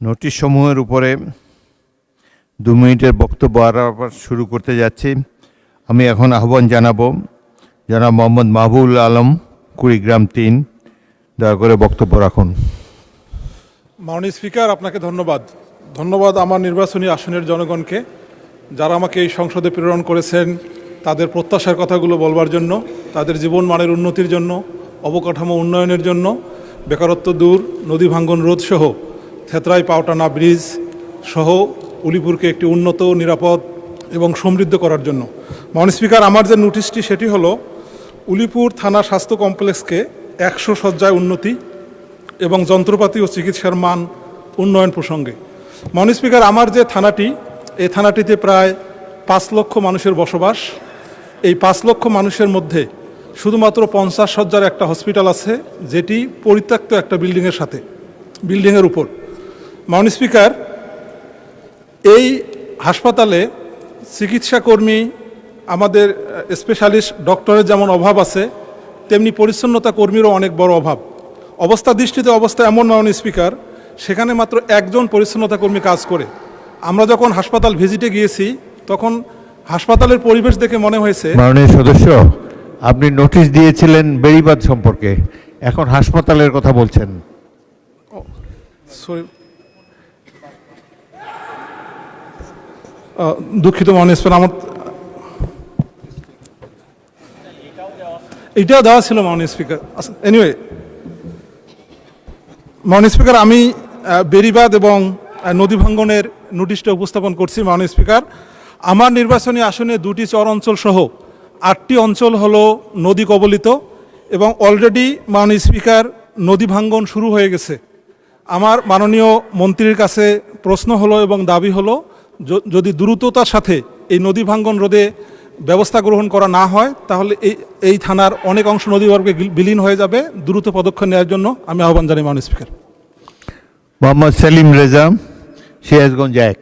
Notice সমূহের উপরে 2 মিনিটের বক্তব্য আবার শুরু করতে যাচ্ছি। আমি এখন আহ্বান জানাবো জনাব মোহাম্মদ মাহবুবুল আলম, কুড়িগ্রাম 3, দয়া করে বক্তব্য রাখুন। মাননীয় স্পিকার, আপনাকে ধন্যবাদ আমার নির্বাচনী আসনের জনগণকে, যারা আমাকে এই সংসদে প্রেরণ করেছেন তাদের প্রত্যাশার কথাগুলো বলবার জন্য, তাদের জীবন মানের উন্নতির জন্য, অবকাঠামো উন্নয়নের জন্য, বেকারত্ব দূর, নদী ভাঙ্গন রোধ সহ থেতরাই পাওটানা ব্রিজ সহ উলিপুরকে একটি উন্নত, নিরাপদ এবং সমৃদ্ধ করার জন্য। মাননীয় স্পিকার, আমার যে নোটিশটি সেটি হলো উলিপুর থানা স্বাস্থ্য কমপ্লেক্সকে 100 শয্যায় উন্নতি এবং যন্ত্রপাতি ও চিকিৎসার মান উন্নয়ন প্রসঙ্গে। মাননীয় স্পিকার, আমার যে থানাটি, এই থানাটিতে প্রায় 5 লক্ষ মানুষের বসবাস। এই 5 লক্ষ মানুষের মধ্যে শুধুমাত্র 50 শয্যার একটা হসপিটাল আছে, যেটি পরিত্যক্ত একটা বিল্ডিংয়ের উপর। মাননীয় স্পিকার, এই হাসপাতালে চিকিৎসাকর্মী, আমাদের স্পেশালিস্ট ডক্টরের যেমন অভাব আছে, তেমনি পরিচ্ছন্নতা কর্মীরও অনেক বড় অভাব। অবস্থা এমন, মাননীয় স্পিকার, সেখানে মাত্র 1জন পরিচ্ছন্নতা কর্মী কাজ করে। আমরা যখন হাসপাতাল ভিজিটে গিয়েছি তখন হাসপাতালের পরিবেশ দেখে মনে হয়েছে। মাননীয় সদস্য, আপনি নোটিশ দিয়েছিলেন বেড়িবাঁধ সম্পর্কে, এখন হাসপাতালের কথা বলছেন। দুঃখিত মাননীয় স্পিকার, আমার এটাও দেওয়া ছিল মাননীয় স্পিকার। এনিওয়ে, মাননীয় স্পিকার, আমি বেড়িবাঁধ এবং নদী ভাঙ্গনের নোটিশটা উপস্থাপন করছি। মাননীয় স্পিকার, আমার নির্বাচনী আসনে 2টি চর অঞ্চল সহ 8টি অঞ্চল হলো নদী কবলিত এবং অলরেডি মাননীয় স্পিকার নদী ভাঙ্গন শুরু হয়ে গেছে। আমার মাননীয় মন্ত্রীর কাছে প্রশ্ন হলো এবং দাবি হলো, যদি দ্রুততার সাথে এই নদী ভাঙ্গন রোধে ব্যবস্থা গ্রহণ করা না হয় তাহলে এই থানার অনেক অংশ নদীগর্ভে বিলীন হয়ে যাবে। দ্রুত পদক্ষেপ নেওয়ার জন্য আমি আহ্বান জানাই মাননীয় স্পিকার। মোহাম্মদ সেলিম রেজা, সিরাজগঞ্জ 1।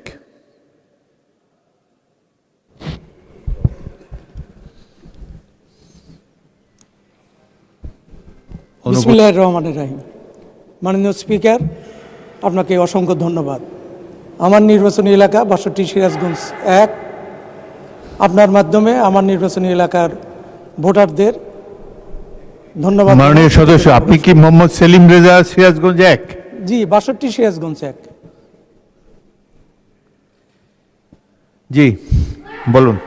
বিসমিল্লাহির রহমানির রহিম। মাননীয় স্পিকার, আপনাকে অসংখ্য ধন্যবাদ। আমার নির্বাচনী এলাকা 62 সিরাজগঞ্জ 1, আপনার মাধ্যমে আমার নির্বাচনী এলাকার ভোটারদের ধন্যবাদ। মাননীয় সদস্য, আপনি কি মোহাম্মদ সেলিম রেজা, সিরাজগঞ্জ 1? জি, 62 সিরাজগঞ্জ 1। জি, বলুন।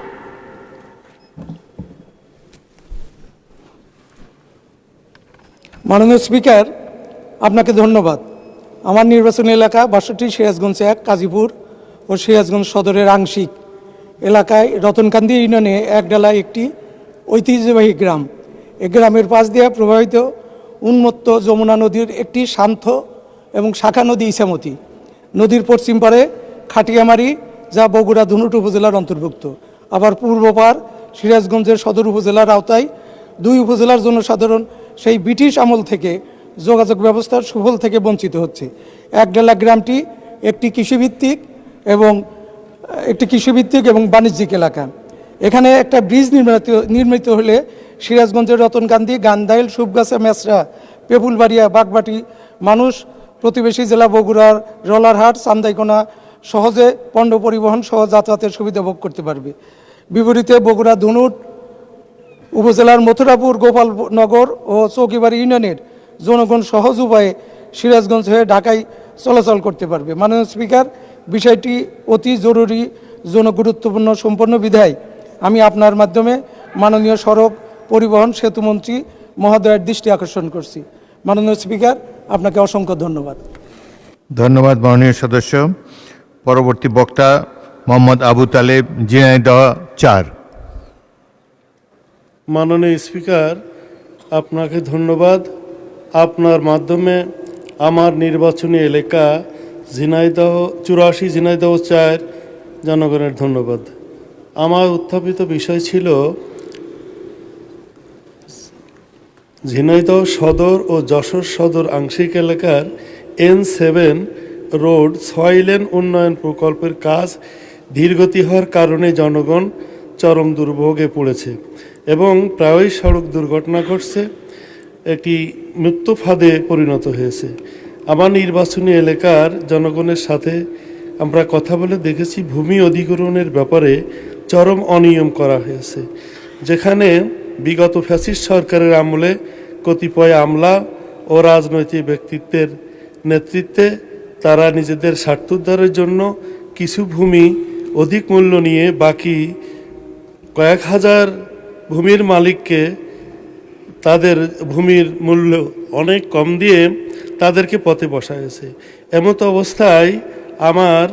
মাননীয় স্পিকার, আপনাকে ধন্যবাদ। আমার নির্বাচনী এলাকা 62 সিরাজগঞ্জ 1 কাজীপুর ও সিরাজগঞ্জ সদরের আংশিক এলাকায় রতনকান্দি ইউনিয়নে একডালা একটি ঐতিহ্যবাহী গ্রাম। এই গ্রামের পাশ দিয়ে প্রবাহিত উন্মত্ত যমুনা নদীর একটি শান্ত এবং শাখা নদী ইছামতি। নদীর পশ্চিম পারে খাটিয়ামারি, যা বগুড়া ধুনুট উপজেলার অন্তর্ভুক্ত। আবার পূর্ব পার সিরাজগঞ্জের সদর উপজেলার আওতায়। 2 উপজেলার জনসাধারণ সেই ব্রিটিশ আমল থেকে যোগাযোগ ব্যবস্থার সুফল থেকে বঞ্চিত হচ্ছে। একডালা গ্রামটি একটি কৃষিভিত্তিক এবং বাণিজ্যিক এলাকা। এখানে একটা ব্রিজ নির্মিত হলে সিরাজগঞ্জের রতনকান্দি, গান্ধাইল, সুবগাছা, মেসরা, পেপুলবাড়িয়া, বাগবাটি মানুষ প্রতিবেশী জেলা বগুড়ার রলারহাট, চান্দাইকোনা সহজে পণ্য পরিবহন সহ যাতায়াতের সুবিধা ভোগ করতে পারবে। বিপরীতে বগুড়া ধুনুট উপজেলার মথুরাপুর, গোপালনগর ও চৌকিবাড়ি ইউনিয়নের জনগণ সহজ উপায়ে সিরাজগঞ্জ হয়ে ঢাকায় চলাচল করতে পারবে। মাননীয় স্পিকার, বিষয়টি অতি জরুরি, জনগুরুত্বপূর্ণ সম্পন্ন বিধায় আমি আপনার মাধ্যমে মাননীয় সড়ক পরিবহন সেতুমন্ত্রী মহোদয়ের দৃষ্টি আকর্ষণ করছি। মাননীয় স্পিকার, আপনাকে অসংখ্য ধন্যবাদ। ধন্যবাদ মাননীয় সদস্য। পরবর্তী বক্তা মোহাম্মদ আবু তালেব, ঝিনাইদহ 4। মাননীয় স্পিকার, আপনাকে ধন্যবাদ। আপনার মাধ্যমে আমার নির্বাচনী এলাকা ঝিনাইদহ 4 জনগণের ধন্যবাদ। আমার উত্থাপিত বিষয় ছিল ঝিনাইদহ সদর ও যশোর সদর আংশিক এলাকার N7 রোড 6 লেন উন্নয়ন প্রকল্পের কাজ ধীরগতি হওয়ার কারণে জনগণ চরম দুর্ভোগে পড়েছে এবং প্রায়ই সড়ক দুর্ঘটনা ঘটছে, একটি মৃত্যু ফাঁদে পরিণত হয়েছে। আমার নির্বাচনী এলাকার জনগণের সাথে আমরা কথা বলে দেখেছি ভূমি অধিগ্রহণের ব্যাপারে চরম অনিয়ম করা হয়েছে, যেখানে বিগত ফ্যাসিস্ট সরকারের আমলে কতিপয় আমলা ও রাজনৈতিক ব্যক্তিত্বের নেতৃত্বে তারা নিজেদের স্বার্থ উদ্ধারের জন্য কিছু ভূমি অধিক মূল্য নিয়ে বাকি কয়েক হাজার ভূমির মালিককে তাদের ভূমির মূল্য অনেক কম দিয়ে তাদেরকে পথে বসা হয়েছে। এমত অবস্থায় আমার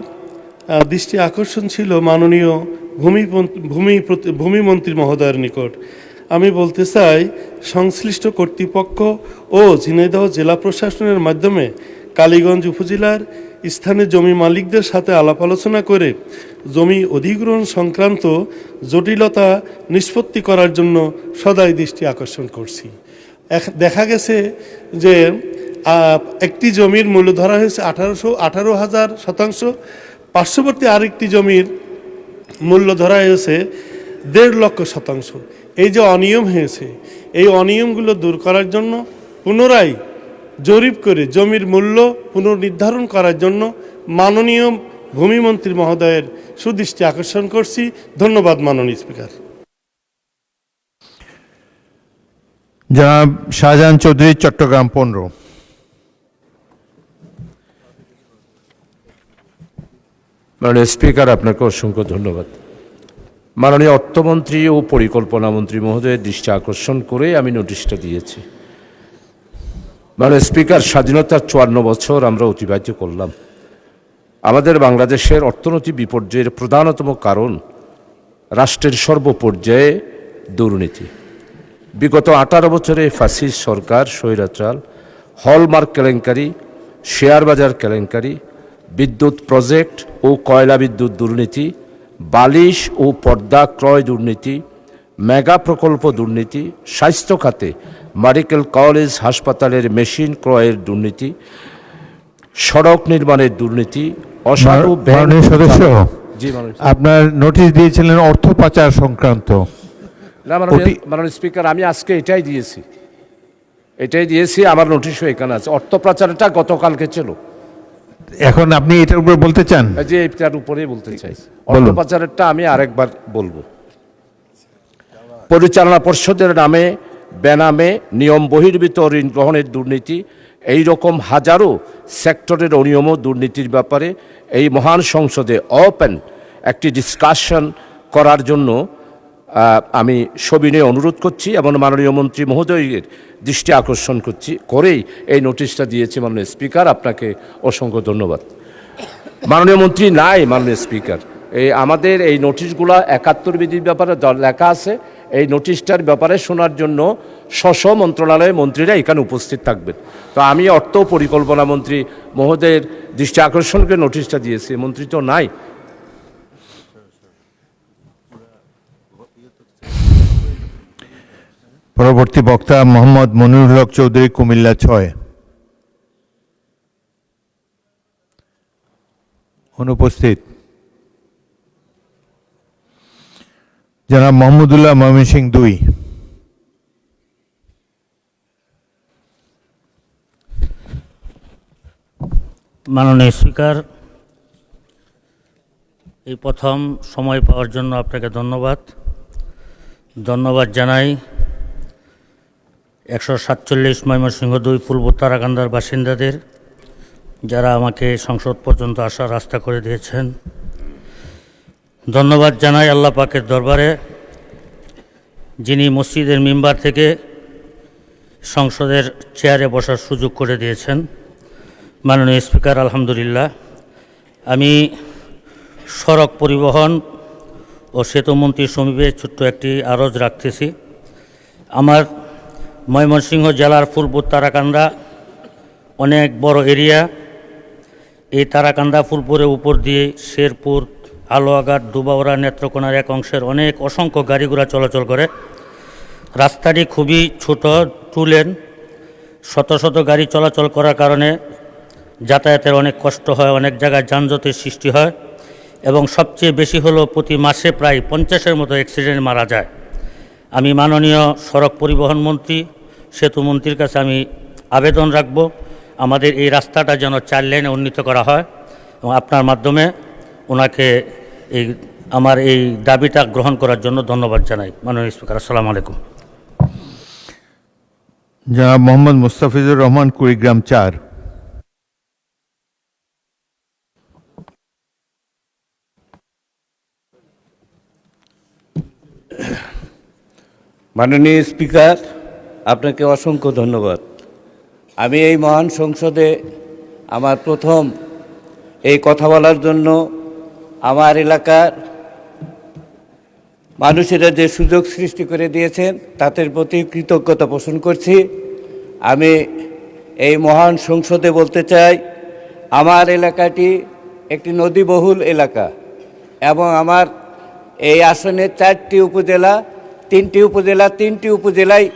দৃষ্টি আকর্ষণ ছিল মাননীয় ভূমিমন্ত্রী মহোদয়ের নিকট। আমি বলতে চাই, সংশ্লিষ্ট কর্তৃপক্ষ ও ঝিনাইদহ জেলা প্রশাসনের মাধ্যমে কালীগঞ্জ উপজেলার স্থানীয় জমি মালিকদের সাথে আলাপ আলোচনা করে জমি অধিগ্রহণ সংক্রান্ত জটিলতা নিষ্পত্তি করার জন্য সদাই দৃষ্টি আকর্ষণ করছি। দেখা গেছে যে একটি জমির মূল্য ধরা হয়েছে 18,000 শতাংশ, পার্শ্ববর্তী আরেকটি জমির মূল্য ধরা হয়েছে 1.5 লক্ষ শতাংশ। এই যে অনিয়ম হয়েছে, এই অনিয়মগুলো দূর করার জন্য পুনরায় জরিপ করে জমির মূল্য পুনর্নির্ধারণ করার জন্য মাননীয় ভূমিমন্ত্রী মহোদয়ের সুদৃষ্টি আকর্ষণ করছি। ধন্যবাদ মাননীয় স্পিকার। জনাব শাহজাহান চৌধুরী, চট্টগ্রাম 15। মাননীয় স্পিকার, আপনাকে অসংখ্য ধন্যবাদ। মাননীয় অর্থমন্ত্রী ও পরিকল্পনা মন্ত্রী মহোদয়ের দৃষ্টি আকর্ষণ করে আমি নোটিশটা দিয়েছি। মাননীয় স্পিকার, স্বাধীনতার 54 বছর আমরা অতিবাহিত করলাম। আমাদের বাংলাদেশের অর্থনৈতিক বিপর্যয়ের প্রধানতম কারণ রাষ্ট্রের সর্বপর্যায়ে দুর্নীতি। বিগত 18 বছরে ফ্যাসিস্ট সরকার স্বৈরাচার, হলমার্ক কেলেঙ্কারি, শেয়ার বাজার কেলেঙ্কারি, বিদ্যুৎ প্রজেক্ট ও কয়লা বিদ্যুৎ দুর্নীতি, বালিশ ও পর্দা ক্রয় দুর্নীতি, মেগা প্রকল্প দুর্নীতি, স্বাস্থ্য খাতে মেডিকেল কলেজ হাসপাতালের মেশিন ক্রয়ের দুর্নীতি, সড়ক নির্মাণের দুর্নীতি, অসাধু মাননীয় সদস্য, জি মাননীয় আপনার নোটিশ দিয়েছিলেন অর্থ পাচার সংক্রান্ত। না মাননীয় স্পিকার, আমি আজকে এটাই দিয়েছি, আমার নোটিশও এখানে আছে। অর্থ পাচারটা গতকালকে ছিল, এখন আপনি এটার উপর বলতে চান? যে এটার উপরেই বলতে চাই। অর্থ পাচারেরটা আমি আরেকবার বলবো। পরিচালনা পর্ষদের নামে বেনামে নিয়ম বহির্ভূত ঋণ গ্রহণের দুর্নীতি, এই রকম হাজারো সেক্টরের অনিয়ম দুর্নীতির ব্যাপারে এই মহান সংসদে ওপেন একটি ডিসকাশন করার জন্য আমি সবিনয়ে অনুরোধ করছি এবং মাননীয় মন্ত্রী মহোদয়ের দৃষ্টি আকর্ষণ করেই এই নোটিশটা দিয়েছি। মাননীয় স্পিকার, আপনাকে অসংখ্য ধন্যবাদ। মাননীয় মন্ত্রী নাই, মাননীয় স্পিকার, আমাদের এই নোটিশগুলো 71 বিধির ব্যাপারে লেখা আছে। এই নোটিশটার ব্যাপারে শোনার জন্য স্ব মন্ত্রণালয়ের মন্ত্রীরা এখানে উপস্থিত থাকবেন। তো আমি অর্থ পরিকল্পনা মন্ত্রী মহোদয়ের দৃষ্টি আকর্ষণ করে নোটিশটা দিয়েছি, মন্ত্রী তো নাই। পরবর্তী বক্তা মোহাম্মদ মনিরুল হক চৌধুরী, কুমিল্লা 6। অনুপস্থিত। জনাব মোহাম্মদুল্লাহ, ময়মনসিংহ 2। মাননীয় স্পিকার, এই প্রথম সময় পাওয়ার জন্য আপনাকে ধন্যবাদ জানাই 147 ময়মনসিংহ 2 পূর্ব তারাকান্দার বাসিন্দাদের, যারা আমাকে সংসদ পর্যন্ত আসার রাস্তা করে দিয়েছেন। ধন্যবাদ জানাই আল্লাহ পাকের দরবারে, যিনি মসজিদের মিম্বার থেকে সংসদের চেয়ারে বসার সুযোগ করে দিয়েছেন। মাননীয় স্পিকার, আলহামদুলিল্লাহ, আমি সড়ক পরিবহন ও সেতুমন্ত্রী সমীপে ছোট্ট একটি আরজ রাখতেছি। আমার ময়মনসিংহ জেলার ফুলপুর তারাকান্দা অনেক বড় এরিয়া। এই তারাকান্দা ফুলপুরের উপর দিয়ে শেরপুর, আলোয়াঘাট, দুবাওরা, নেত্রকোনার এক অংশের অসংখ্য গাড়ি ঘোড়া চলাচল করে। রাস্তাটি খুবই ছোট, 2 লেন। শত শত গাড়ি চলাচল করার কারণে যাতায়াতের অনেক কষ্ট হয়, অনেক জায়গায় যানজটের সৃষ্টি হয় এবং সবচেয়ে বেশি হলো প্রতি মাসে প্রায় 50-এর মতো অ্যাক্সিডেন্ট মারা যায়। আমি মাননীয় সড়ক পরিবহন মন্ত্রী, সেতু মন্ত্রীর কাছে আমি আবেদন রাখব আমাদের এই রাস্তাটা যেন 4 লেনে উন্নীত করা হয় এবং আপনার মাধ্যমে ওনাকে এই আমার এই দাবিটা গ্রহণ করার জন্য ধন্যবাদ জানাই। মাননীয় স্পিকার, আসসালামু আলাইকুম। জনাব মোহাম্মদ মুস্তাফিজুর রহমান, কুড়িগ্রাম 4। মাননীয় স্পিকার, আপনাকে অসংখ্য ধন্যবাদ। আমি এই মহান সংসদে আমার প্রথম এই কথা বলার জন্য আমার এলাকার মানুষেরা যে সুযোগ সৃষ্টি করে দিয়েছেন তাদের প্রতি কৃতজ্ঞতা পোষণ করছি। আমি এই মহান সংসদে বলতে চাই, আমার এলাকাটি একটি নদীবহুল এলাকা এবং আমার এই আসনের 4টি উপজেলা, 3টি উপজেলায়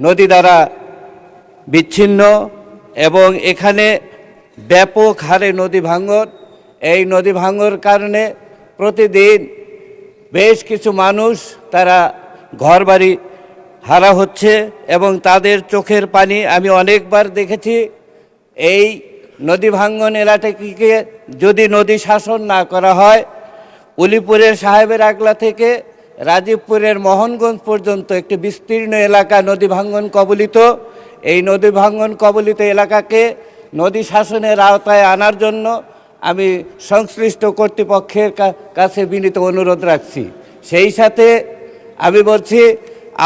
নদী দ্বারা বিচ্ছিন্ন এবং এখানে ব্যাপক হারে নদী ভাঙন। এই নদী ভাঙনের কারণে প্রতিদিন বেশ কিছু মানুষ তারা ঘরবাড়ি হারা হচ্ছে এবং তাদের চোখের পানি আমি অনেকবার দেখেছি। এই নদী ভাঙন এলাকাটিকে যদি নদী শাসন না করা হয়, উলিপুরের সাহেবের আগলা থেকে রাজীবপুরের মোহনগঞ্জ পর্যন্ত একটি বিস্তীর্ণ এলাকা নদী ভাঙন কবলিত। এই নদী ভাঙন কবলিত এলাকাকে নদী শাসনের আওতায় আনার জন্য আমি সংশ্লিষ্ট কর্তৃপক্ষের কাছে বিনীত অনুরোধ রাখছি। সেই সাথে আমি বলছি,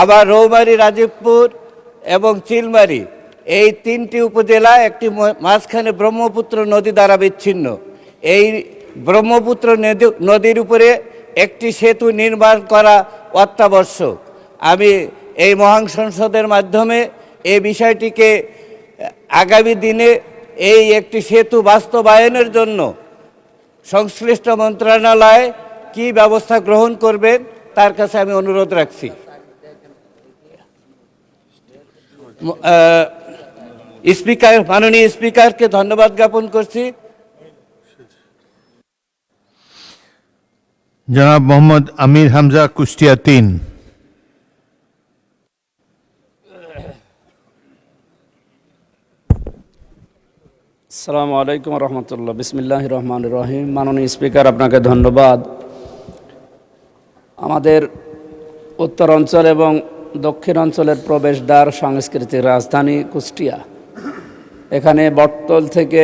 আবার রৌমারী, রাজীবপুর এবং চিলমারী এই 3টি উপজেলা একটি মাঝখানে ব্রহ্মপুত্র নদী দ্বারা বিচ্ছিন্ন। এই ব্রহ্মপুত্র নদীর উপরে একটি সেতু নির্মাণ করা অত্যাবশ্যক। আমি এই মহান সংসদের মাধ্যমে এই বিষয়টিকে আগামী দিনে এই একটি সেতু বাস্তবায়নের জন্য সংশ্লিষ্ট মন্ত্রণালয় কি ব্যবস্থা গ্রহণ করবেন তার কাছে আমি অনুরোধ রাখছি। স্পিকার, মাননীয় স্পিকারকে ধন্যবাদ জ্ঞাপন করছি। জনাব মোহাম্মদ আমির হামজা, কুষ্টিয়া 3। আসসালামু আলাইকুম রহমতুল্লাহ। বিসমিল্লাহ রহমান রহিম। মাননীয় স্পিকার, আপনাকে ধন্যবাদ। আমাদের উত্তর অঞ্চল এবং দক্ষিণ অঞ্চলের প্রবেশদ্বার সাংস্কৃতিক রাজধানী কুষ্টিয়া। এখানে বটতল থেকে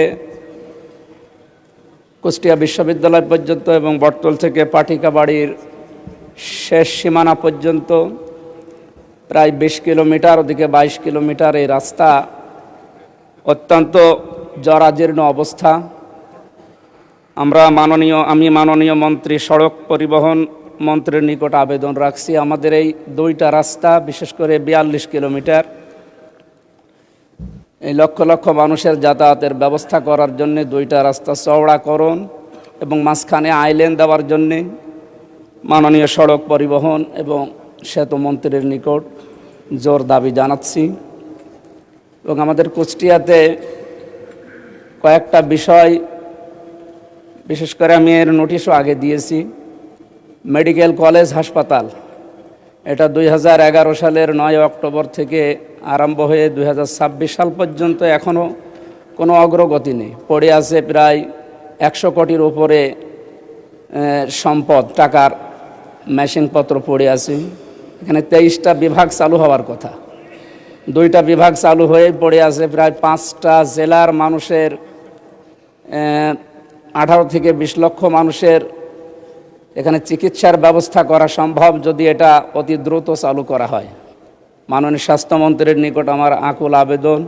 কুষ্টিয়া বিশ্ববিদ্যালয় পর্যন্ত এবং বটতল থেকে পাটিকাবাড়ির শেষ সীমানা পর্যন্ত প্রায় 20 কিলোমিটার, ওদিকে 22 কিলোমিটার এই রাস্তা অত্যন্ত জরাজীর্ণ অবস্থা। আমি মাননীয় মন্ত্রী, সড়ক পরিবহন মন্ত্রীর নিকট আবেদন রাখছি, আমাদের এই 2টা রাস্তা, বিশেষ করে 42 কিলোমিটার, এই লক্ষ লক্ষ মানুষের যাতায়াতের ব্যবস্থা করার জন্য 2টা রাস্তা চওড়াকরণ এবং মাঝখানে আইল্যান্ড দেওয়ার জন্যে মাননীয় সড়ক পরিবহন এবং সেতু মন্ত্রীর নিকট জোর দাবি জানাচ্ছি। এবং আমাদের কুষ্টিয়াতে কয়েকটা বিষয়, বিশেষ করে আমি এর নোটিশও আগে দিয়েছি। মেডিকেল কলেজ হাসপাতাল, এটা 2011 সালের 9 অক্টোবর থেকে আরম্ভ হয়ে 2026 সাল পর্যন্ত এখনও কোনো অগ্রগতি নেই। পড়ে আছে প্রায় 100 কোটির উপরে সম্পদ, টাকার মেশিনপত্র পড়ে আছে। এখানে 23টা বিভাগ চালু হওয়ার কথা, 2টা বিভাগ চালু হয়ে পড়ে আছে। প্রায় 5টা জেলার মানুষের 18 থেকে 20 লক্ষ মানুষের এখানে চিকিৎসার ব্যবস্থা করা সম্ভব যদি এটা অতি দ্রুত চালু করা হয়। মাননীয় স্বাস্থ্যমন্ত্রীর নিকট আমার আকুল আবেদন,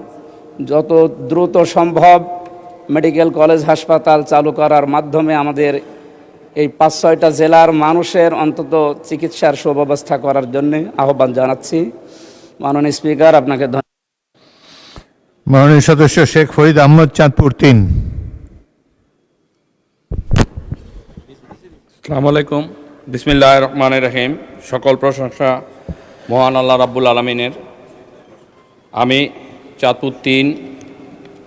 যত দ্রুত সম্ভব মেডিকেল কলেজ হাসপাতাল চালু করার মাধ্যমে আমাদের এই 5-6টা জেলার মানুষের অন্তত চিকিৎসার সুব্যবস্থা করার জন্য আহ্বান জানাচ্ছি। মাননীয় স্পিকার, আপনাকে ধন্যবাদ। মাননীয় সদস্য শেখ ফরিদ আহমদ, চাঁদপুর 3। আসসালামু আলাইকুম। বিসমিল্লাহির রহমানির রহিম। সকল প্রশংসা মহান আল্লাহ রাব্বুল আলামিনের। আমি চাঁদপুর 3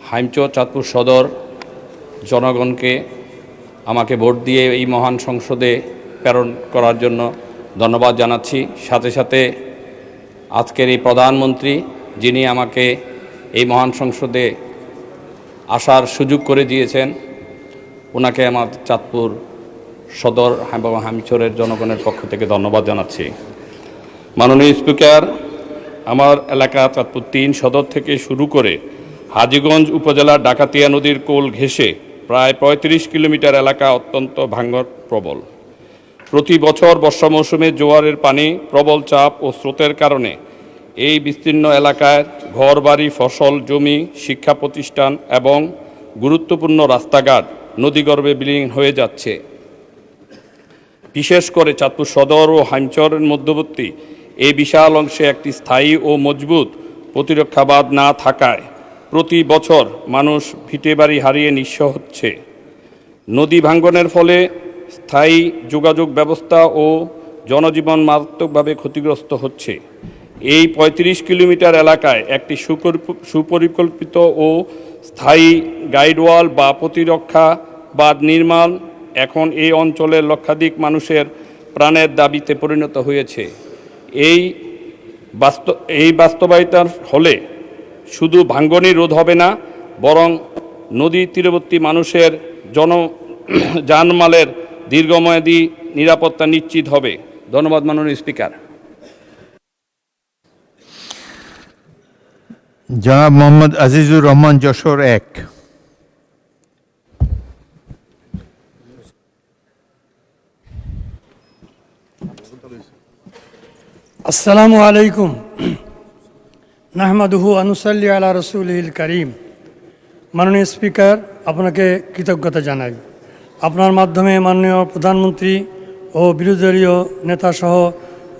হাইমচর চাঁদপুর সদর জনগণকে আমাকে ভোট দিয়ে এই মহান সংসদে প্রেরণ করার জন্য ধন্যবাদ জানাচ্ছি। সাথে সাথে আজকের এই প্রধানমন্ত্রী, যিনি আমাকে এই মহান সংসদে আসার সুযোগ করে দিয়েছেন, ওনাকে আমার চাঁদপুর সদর এবং হামিচরের জনগণের পক্ষ থেকে ধন্যবাদ জানাচ্ছি। মাননীয় স্পিকার, আমার এলাকা চাঁদপুর ৩ সদর থেকে শুরু করে হাজীগঞ্জ উপজেলার ডাকাতিয়া নদীর কোল ঘেঁষে প্রায় ৩৫ কিলোমিটার এলাকা অত্যন্ত ভাঙন প্রবল। প্রতি বছর বর্ষা মৌসুমে জোয়ারের পানি, প্রবল চাপ ও স্রোতের কারণে এই বিস্তীর্ণ এলাকায় ঘরবাড়ি, ফসল, জমি, শিক্ষা প্রতিষ্ঠান এবং গুরুত্বপূর্ণ রাস্তাঘাট নদীগর্ভে বিলীন হয়ে যাচ্ছে। বিশেষ করে চাঁদপুর সদর ও হাইমচরের মধ্যবর্তী এই বিশাল অংশে একটি স্থায়ী ও মজবুত প্রতিরক্ষা বাঁধ না থাকায় প্রতি বছর মানুষ ভিটেবাড়ি হারিয়ে নিঃস্ব হচ্ছে। নদী ভাঙ্গনের ফলে স্থায়ী যোগাযোগ ব্যবস্থা ও জনজীবন মারাত্মকভাবে ক্ষতিগ্রস্ত হচ্ছে। এই ৩৫ কিলোমিটার এলাকায় একটি সুপরিকল্পিত ও স্থায়ী গাইডওয়াল বা প্রতিরক্ষা বাঁধ নির্মাণ এখন এই অঞ্চলের লক্ষাধিক মানুষের প্রাণের দাবিতে পরিণত হয়েছে। এই বাস্তবায়িতার হলে শুধু ভাঙ্গনই রোধ হবে না, বরং নদী তীরবর্তী মানুষের জানমালের দীর্ঘমেয়াদী নিরাপত্তা নিশ্চিত হবে। ধন্যবাদ মাননীয় স্পিকার। জনাব মোহাম্মদ আজিজুর রহমান, যশোর ১। আসসালামু আলাইকুম। নাহমাদুহু আনুসাল্লি আলা রসুলিল করিম। মাননীয় স্পিকার, আপনাকে কৃতজ্ঞতা জানাই। আপনার মাধ্যমে মাননীয় প্রধানমন্ত্রী ও বিরোধী দলীয় নেতাসহ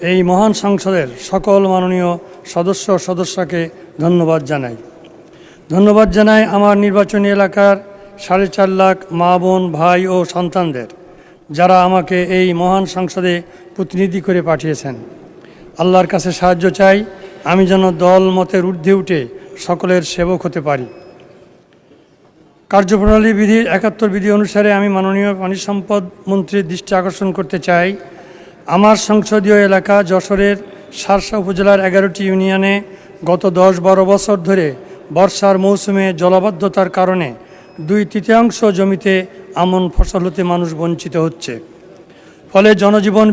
এই মহান সংসদের সকল মাননীয় সদস্যকে ধন্যবাদ জানাই। ধন্যবাদ জানাই আমার নির্বাচনী এলাকার ৪.৫ লাখ মা, বোন, ভাই ও সন্তানদের, যারা আমাকে এই মহান সংসদে প্রতিনিধি করে পাঠিয়েছেন। আল্লাহর কাছে সাহায্য চাই, আমি যেন দল মতের ঊর্ধ্বে উঠে সকলের সেবক হতে পারি। কার্যপ্রণালী বিধির ৭১ বিধি অনুসারে আমি মাননীয় পানি সম্পদ মন্ত্রীর দৃষ্টি আকর্ষণ করতে চাই। আমার সংসদীয় এলাকা যশোরের শার্শা উপজেলার ১১টি ইউনিয়নে গত ১০-১২ বছর ধরে বর্ষার মৌসুমে জলাবদ্ধতার কারণে ২/৩ জমিতে আমন ফসল হতে মানুষ বঞ্চিত হচ্ছে, ফলে জনজীবন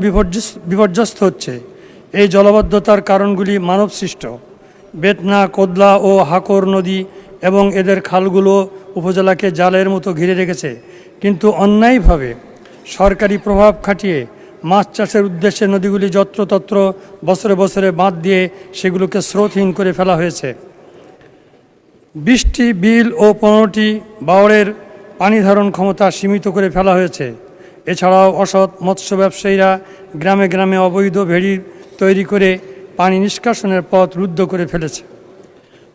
বিপর্যস্ত হচ্ছে। এই জলাবদ্ধতার কারণগুলি মানবসৃষ্ট। বেতনা, কোদলা ও হাকর নদী এবং এদের খালগুলো উপজেলাকে জালের মতো ঘিরে রেখেছে, কিন্তু অন্যায়ভাবে সরকারি প্রভাব খাটিয়ে মাছ চাষের উদ্দেশ্যে নদীগুলি যত্রতত্র বছরে বছরে বাঁধ দিয়ে সেগুলোকে স্রোতহীন করে ফেলা হয়েছে। ২০টি বিল ও ১৫টি বাওড়ের পানি ধারণ ক্ষমতা সীমিত করে ফেলা হয়েছে। এছাড়াও অসৎ মৎস্য ব্যবসায়ীরা গ্রামে গ্রামে অবৈধ ভেড়ি তৈরি করে পানি নিষ্কাশনের পথ রুদ্ধ করে ফেলেছে।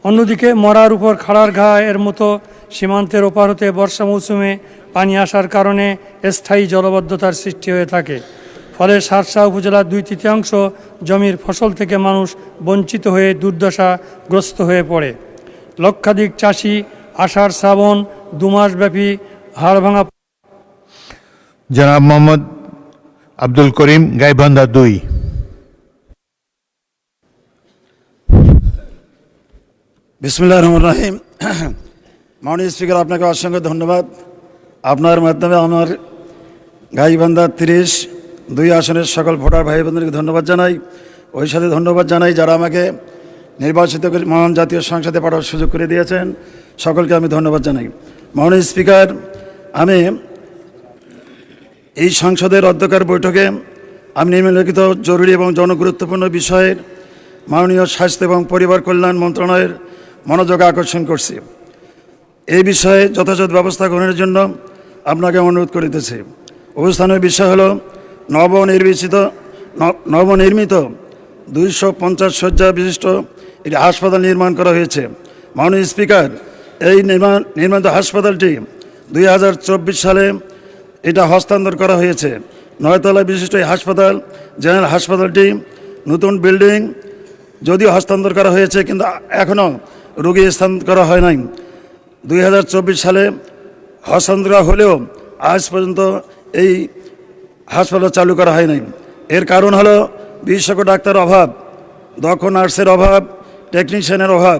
অন্যদিকে মরার উপর খাড়ার ঘা এর মতো সীমান্তের ওপার হতে বর্ষা মৌসুমে পানি আসার কারণে স্থায়ী জলাবদ্ধতার সৃষ্টি হয়ে থাকে, ফলে শার্শা উপজেলার ২/৩ জমির ফসল থেকে মানুষ বঞ্চিত হয়ে দুর্দশাগ্রস্ত হয়ে পড়ে। লক্ষাধিক চাষি আষাঢ় শ্রাবণ ২ মাসব্যাপী হাড়ভাঙা। জনাব মোহাম্মদ আব্দুল করিম, গাইবান্ধা ২। বিসমিল্লাহির রহমানির রহিম। মাননীয় স্পিকার, আপনাকে অসংখ্য ধন্যবাদ। আপনার মাধ্যমে আমার গাইবান্ধা ৩০-২ আসনের সকল ভোটার ভাই বোনদেরকে ধন্যবাদ জানাই। ওই সাথে ধন্যবাদ জানাই যারা আমাকে নির্বাচিত করে মহান জাতীয় সংসদে পাঠানোর সুযোগ করে দিয়েছেন, সকলকে আমি ধন্যবাদ জানাই। মাননীয় স্পিকার, আমি এই সংসদের অধ্যক্ষের বৈঠকে আমি নিম্নলিখিত জরুরি এবং জনগুরুত্বপূর্ণ বিষয়ের মাননীয় স্বাস্থ্য এবং পরিবার কল্যাণ মন্ত্রণালয়ের মনোযোগ আকর্ষণ করছি। এই বিষয়ে যথাযথ ব্যবস্থা গ্রহণের জন্য আপনাকে অনুরোধ করিতেছি। অবস্থানের বিষয় হল নবনির্মিত 250 শয্যা বিশিষ্ট একটি হাসপাতাল নির্মাণ করা হয়েছে। মাননীয় স্পিকার, এই নির্মিত হাসপাতালটি 2024 সালে এটা হস্তান্তর করা হয়েছে। 9 তলা বিশিষ্ট এই হাসপাতাল, জেনারেল হাসপাতালটি নতুন বিল্ডিং যদিও হস্তান্তর করা হয়েছে, কিন্তু এখনও রোগী স্থানান্তর করা হয় নাই। 2024 সালে হস্তান্তর হলেও আজ পর্যন্ত এই হাসপাতাল চালু করা হয় নাই। এর কারণ হলো বিশেষজ্ঞ ডাক্তার অভাব, দক্ষ নার্সের অভাব, টেকনিশিয়ানের অভাব,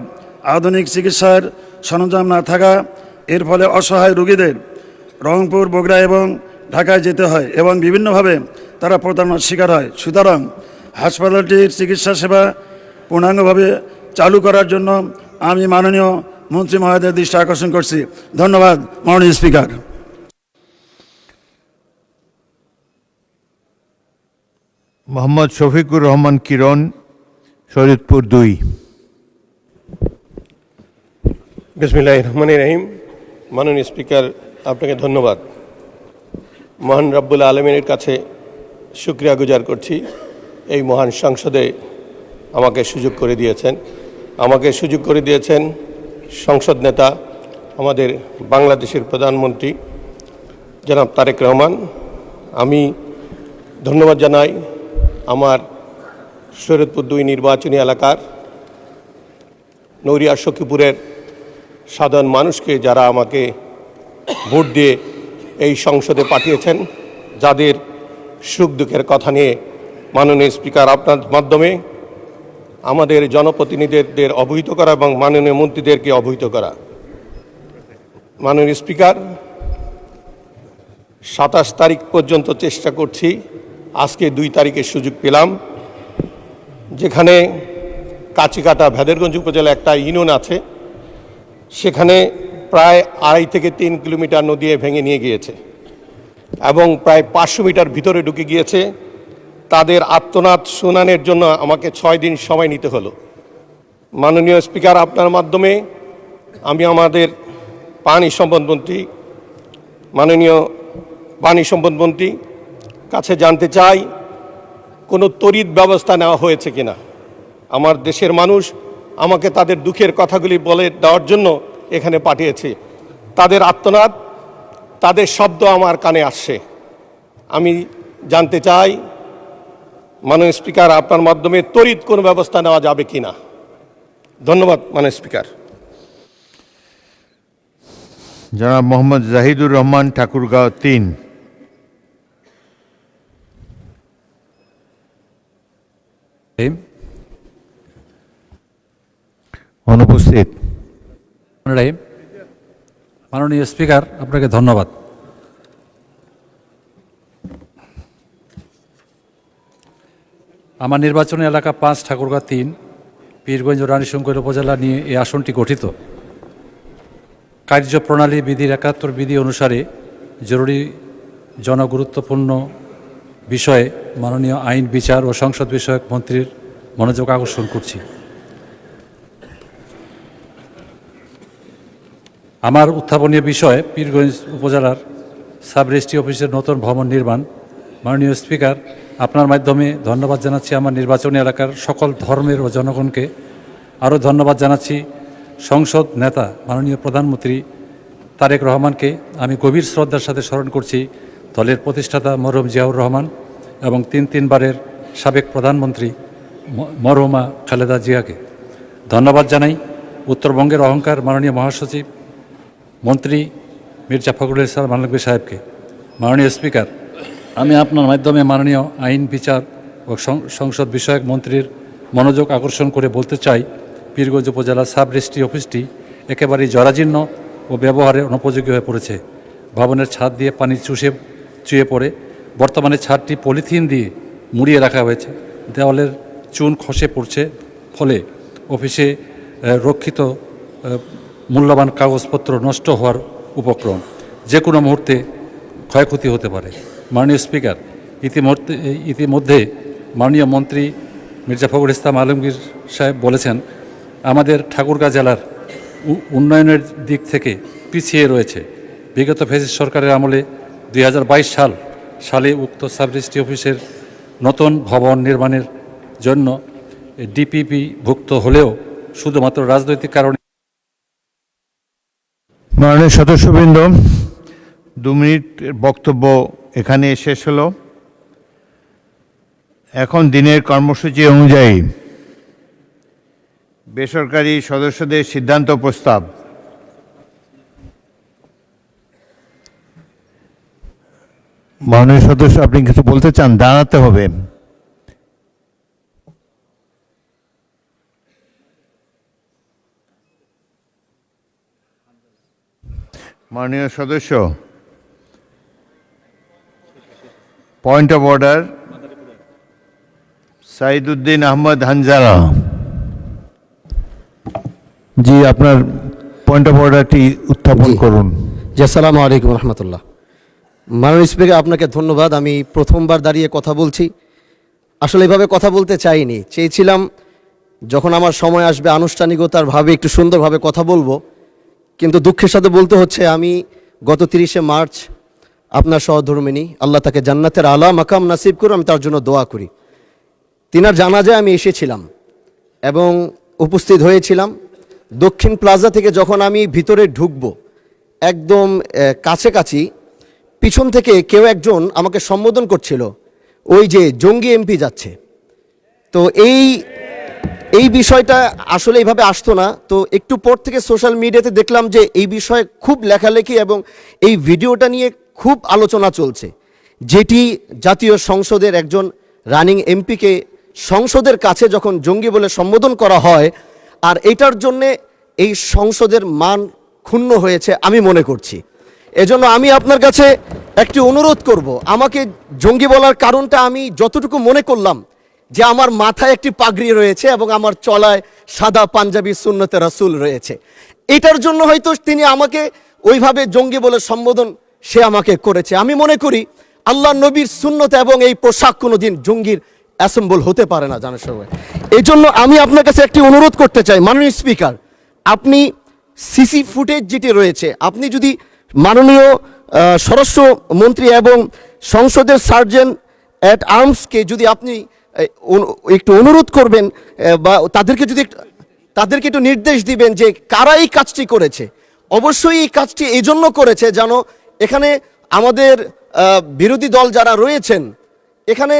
আধুনিক চিকিৎসার সরঞ্জাম না থাকা, এর ফলে অসহায় রোগীদের রংপুর, বগুড়া এবং ঢাকায় যেতে হয় এবং বিভিন্নভাবে তারা প্রতারণার শিকার হয়। সুতরাং হাসপাতালটির চিকিৎসা সেবা পূর্ণাঙ্গভাবে চালু করার জন্য আমি মাননীয় মন্ত্রী মহোদয়ের দৃষ্টি আকর্ষণ করছি। ধন্যবাদ মাননীয় স্পিকার। মোহাম্মদ শফিকুর রহমান কিরণ, শরীয়তপুর 2। বিসমিল্লাহির রহমানির রহিম। মাননীয় স্পিকার, আপনাকে ধন্যবাদ। মহান রব্বুল আলমিনের কাছে শুকরিয়া গুজার করছি, এই মহান সংসদে আমাকে সুযোগ করে দিয়েছেন সংসদ নেতা, আমাদের বাংলাদেশের প্রধানমন্ত্রী জনাব তারেক রহমান। আমি ধন্যবাদ জানাই আমার শরীয়তপুর 2 নির্বাচনী এলাকার নৌরিয়া সখীপুরের সাধারণ মানুষকে, যারা আমাকে ভোট দিয়ে এই সংসদে পাঠিয়েছেন, যাদের সুখ দুঃখের কথা নিয়ে মাননীয় স্পিকার আপনার মাধ্যমে আমাদের জনপ্রতিনিধিদের অবহিত করা এবং মাননীয় মন্ত্রীদেরকে অবহিত করা। মাননীয় স্পিকার, 27 তারিখ পর্যন্ত চেষ্টা করছি, আজকে 2 তারিখে সুযোগ পেলাম, যেখানে কাচিকাটা ভেদেরগঞ্জ উপজেলা একটা ইউনিয়ন আছে, সেখানে প্রায় 2.5 থেকে 3 কিলোমিটার নদী ভেঙে নিয়ে গিয়েছে এবং প্রায় 500 মিটার ভিতরে ঢুকে গিয়েছে। তাদের আর্তনাদ শুনানোর জন্য আমাকে 6 দিন সময় নিতে হলো। মাননীয় স্পিকার, আপনার মাধ্যমে আমি আমাদের মাননীয় পানি সম্পদ মন্ত্রী কাছে জানতে চাই, কোনো তড়িৎ ব্যবস্থা নেওয়া হয়েছে কিনা। আমার দেশের মানুষ আমাকে তাদের দুঃখের কথাগুলি বলে দেওয়ার জন্য এখানে পাঠিয়েছে। তাদের আর্তনাদ, তাদের শব্দ আমার কানে আসছে। আমি জানতে চাই মাননীয় স্পিকার, আপনার মাধ্যমে তড়িৎ কোনো ব্যবস্থা নেওয়া যাবে কিনা। ধন্যবাদ মাননীয় স্পিকার। জনাব মোহাম্মদ জাহিদুর রহমান, ঠাকুরগাঁও 3। অনুপস্থিত। মাননীয় স্পিকার, আপনাকে ধন্যবাদ। আমার নির্বাচনী এলাকা 5, ঠাকুরগাঁও 3, পীরগঞ্জ ও রানীশঙ্কর উপজেলা নিয়ে এই আসনটি গঠিত। কার্যপ্রণালী বিধির 71 বিধি অনুসারে জরুরি জনগুরুত্বপূর্ণ বিষয়ে মাননীয় আইন, বিচার ও সংসদ বিষয়ক মন্ত্রীর মনোযোগ আকর্ষণ করছি। আমার উত্থাপনীয় বিষয় পীরগঞ্জ উপজেলার সাব রেজিস্ট্রি অফিসের নতুন ভবন নির্মাণ। মাননীয় স্পিকার, আপনার মাধ্যমে ধন্যবাদ জানাচ্ছি আমার নির্বাচনী এলাকার সকল ধর্মের ও জনগণকে। আরও ধন্যবাদ জানাচ্ছি সংসদ নেতা মাননীয় প্রধানমন্ত্রী তারেক রহমানকে। আমি গভীর শ্রদ্ধার সাথে স্মরণ করছি দলের প্রতিষ্ঠাতা মরহুম জিয়াউর রহমান এবং 3 বারের সাবেক প্রধানমন্ত্রী মরহুমা খালেদা জিয়াকে। ধন্যবাদ জানাই উত্তরবঙ্গের অহংকার মাননীয় মহাসচিব মন্ত্রী মির্জা ফখরুল ইসলাম আলমগীর সাহেবকে। মাননীয় স্পিকার, আমি আপনার মাধ্যমে মাননীয় আইন, বিচার ও সংসদ বিষয়ক মন্ত্রীর মনোযোগ আকর্ষণ করে বলতে চাই, পীরগঞ্জ উপজেলা সাব রেজিস্ট্রি অফিসটি একেবারেই জরাজীর্ণ ও ব্যবহারে অনুপযোগী হয়ে পড়েছে। ভবনের ছাদ দিয়ে পানি চুয়ে পড়ে। বর্তমানে ছাদটি পলিথিন দিয়ে মুড়িয়ে রাখা হয়েছে। দেওয়ালের চুন খসে পড়ছে, ফলে অফিসে রক্ষিত মূল্যবান কাগজপত্র নষ্ট হওয়ার উপক্রম। যে কোনো মুহূর্তে ক্ষয়ক্ষতি হতে পারে। মাননীয় স্পিকার, ইতিমধ্যে মাননীয় মন্ত্রী মির্জা ফখরুল ইসলাম আলমগীর সাহেব বলেছেন, আমাদের ঠাকুরগাঁও জেলার উন্নয়নের দিক থেকে পিছিয়ে রয়েছে। বিগত ফ্যাসিস্ট সরকারের আমলে 2022 সালে উক্ত সাব রেজিস্ট্রি অফিসের নতুন ভবন নির্মাণের জন্য ডিপিপি ভুক্ত হলেও শুধুমাত্র রাজনৈতিক কারণে। মাননীয় সদস্যবৃন্দ, 2 মিনিটের বক্তব্য এখানে শেষ হলো। এখন দিনের কর্মসূচি অনুযায়ী বেসরকারি সদস্যদের সিদ্ধান্ত প্রস্তাব। মাননীয় সদস্য, আপনি কিছু বলতে চান? দাঁড়াতে হবে। মাননীয় সদস্য, point of order, Saiduddin Ahmad Hanzala. জি, আপনার পয়েন্ট অফ অর্ডারটি উত্থাপন করুন। জি, আসসালামু আলাইকুম রহমতুল্লাহ। মাননীয় স্পিকার, আপনাকে ধন্যবাদ। আমি প্রথমবার দাঁড়িয়ে কথা বলছি। আসলে এভাবে কথা বলতে চাইনি, চেয়েছিলাম যখন আমার সময় আসবে আনুষ্ঠানিকতারভাবে একটু সুন্দরভাবে কথা বলবো, কিন্তু দুঃখের সাথে বলতে হচ্ছে আমি গত 30শে মার্চ আপনার সহধর্মিণী, আল্লাহ তাকে জান্নাতের আলা মাকাম নাসিব করুন, আমি তার জন্য দোয়া করি। তিনার জানাজায় আমি এসেছিলাম এবং উপস্থিত হয়েছিলাম। দক্ষিণ প্লাজা থেকে যখন আমি ভিতরে ঢুকবো, একদম কাছাকাছি পিছন থেকে কেউ একজন আমাকে সম্বোধন করছিল, ওই যে জঙ্গি এমপি যাচ্ছে। তো এই বিষয়টা আসলে এইভাবে আসতো না। তো একটু পর থেকে সোশ্যাল মিডিয়াতে দেখলাম যে এই বিষয়ে খুব লেখালেখি এবং এই ভিডিওটা নিয়ে খুব আলোচনা চলছে, যেটি জাতীয় সংসদের একজন রানিং এমপিকে সংসদের কাছে যখন জঙ্গি বলে সম্বোধন করা হয়, আর এটার জন্যে এই সংসদের মান ক্ষুণ্ণ হয়েছে আমি মনে করছি। এজন্য আমি আপনার কাছে একটি অনুরোধ করব, আমাকে জঙ্গি বলার কারণটা আমি যতটুকু মনে করলাম যে আমার মাথায় একটি পাগড়ি রয়েছে এবং আমার চলায় সাদা পাঞ্জাবি সুন্নতে রাসূল রয়েছে, এটার জন্য হয়তো তিনি আমাকে ওইভাবে জঙ্গি বলে সম্বোধন সে আমাকে করেছে। আমি মনে করি আল্লাহ নবীর সুন্নতে এবং এই পোশাক কোনোদিন জঙ্গির অ্যাসেম্বল হতে পারে না জানার সবাই। এই জন্য আমি আপনার কাছে একটি অনুরোধ করতে চাই, মাননীয় স্পিকার, আপনি সিসি ফুটেজ যেটি রয়েছে, আপনি যদি মাননীয় স্বরাষ্ট্রমন্ত্রী এবং সংসদের সার্জেন্ট অ্যাট আর্মসকে যদি আপনি একটু অনুরোধ করবেন বা তাদেরকে একটু নির্দেশ দিবেন যে কারা এই কাজটি করেছে। অবশ্যই এই কাজটি এই জন্য করেছে যেন এখানে আমাদের বিরোধী দল যারা রয়েছেন এখানে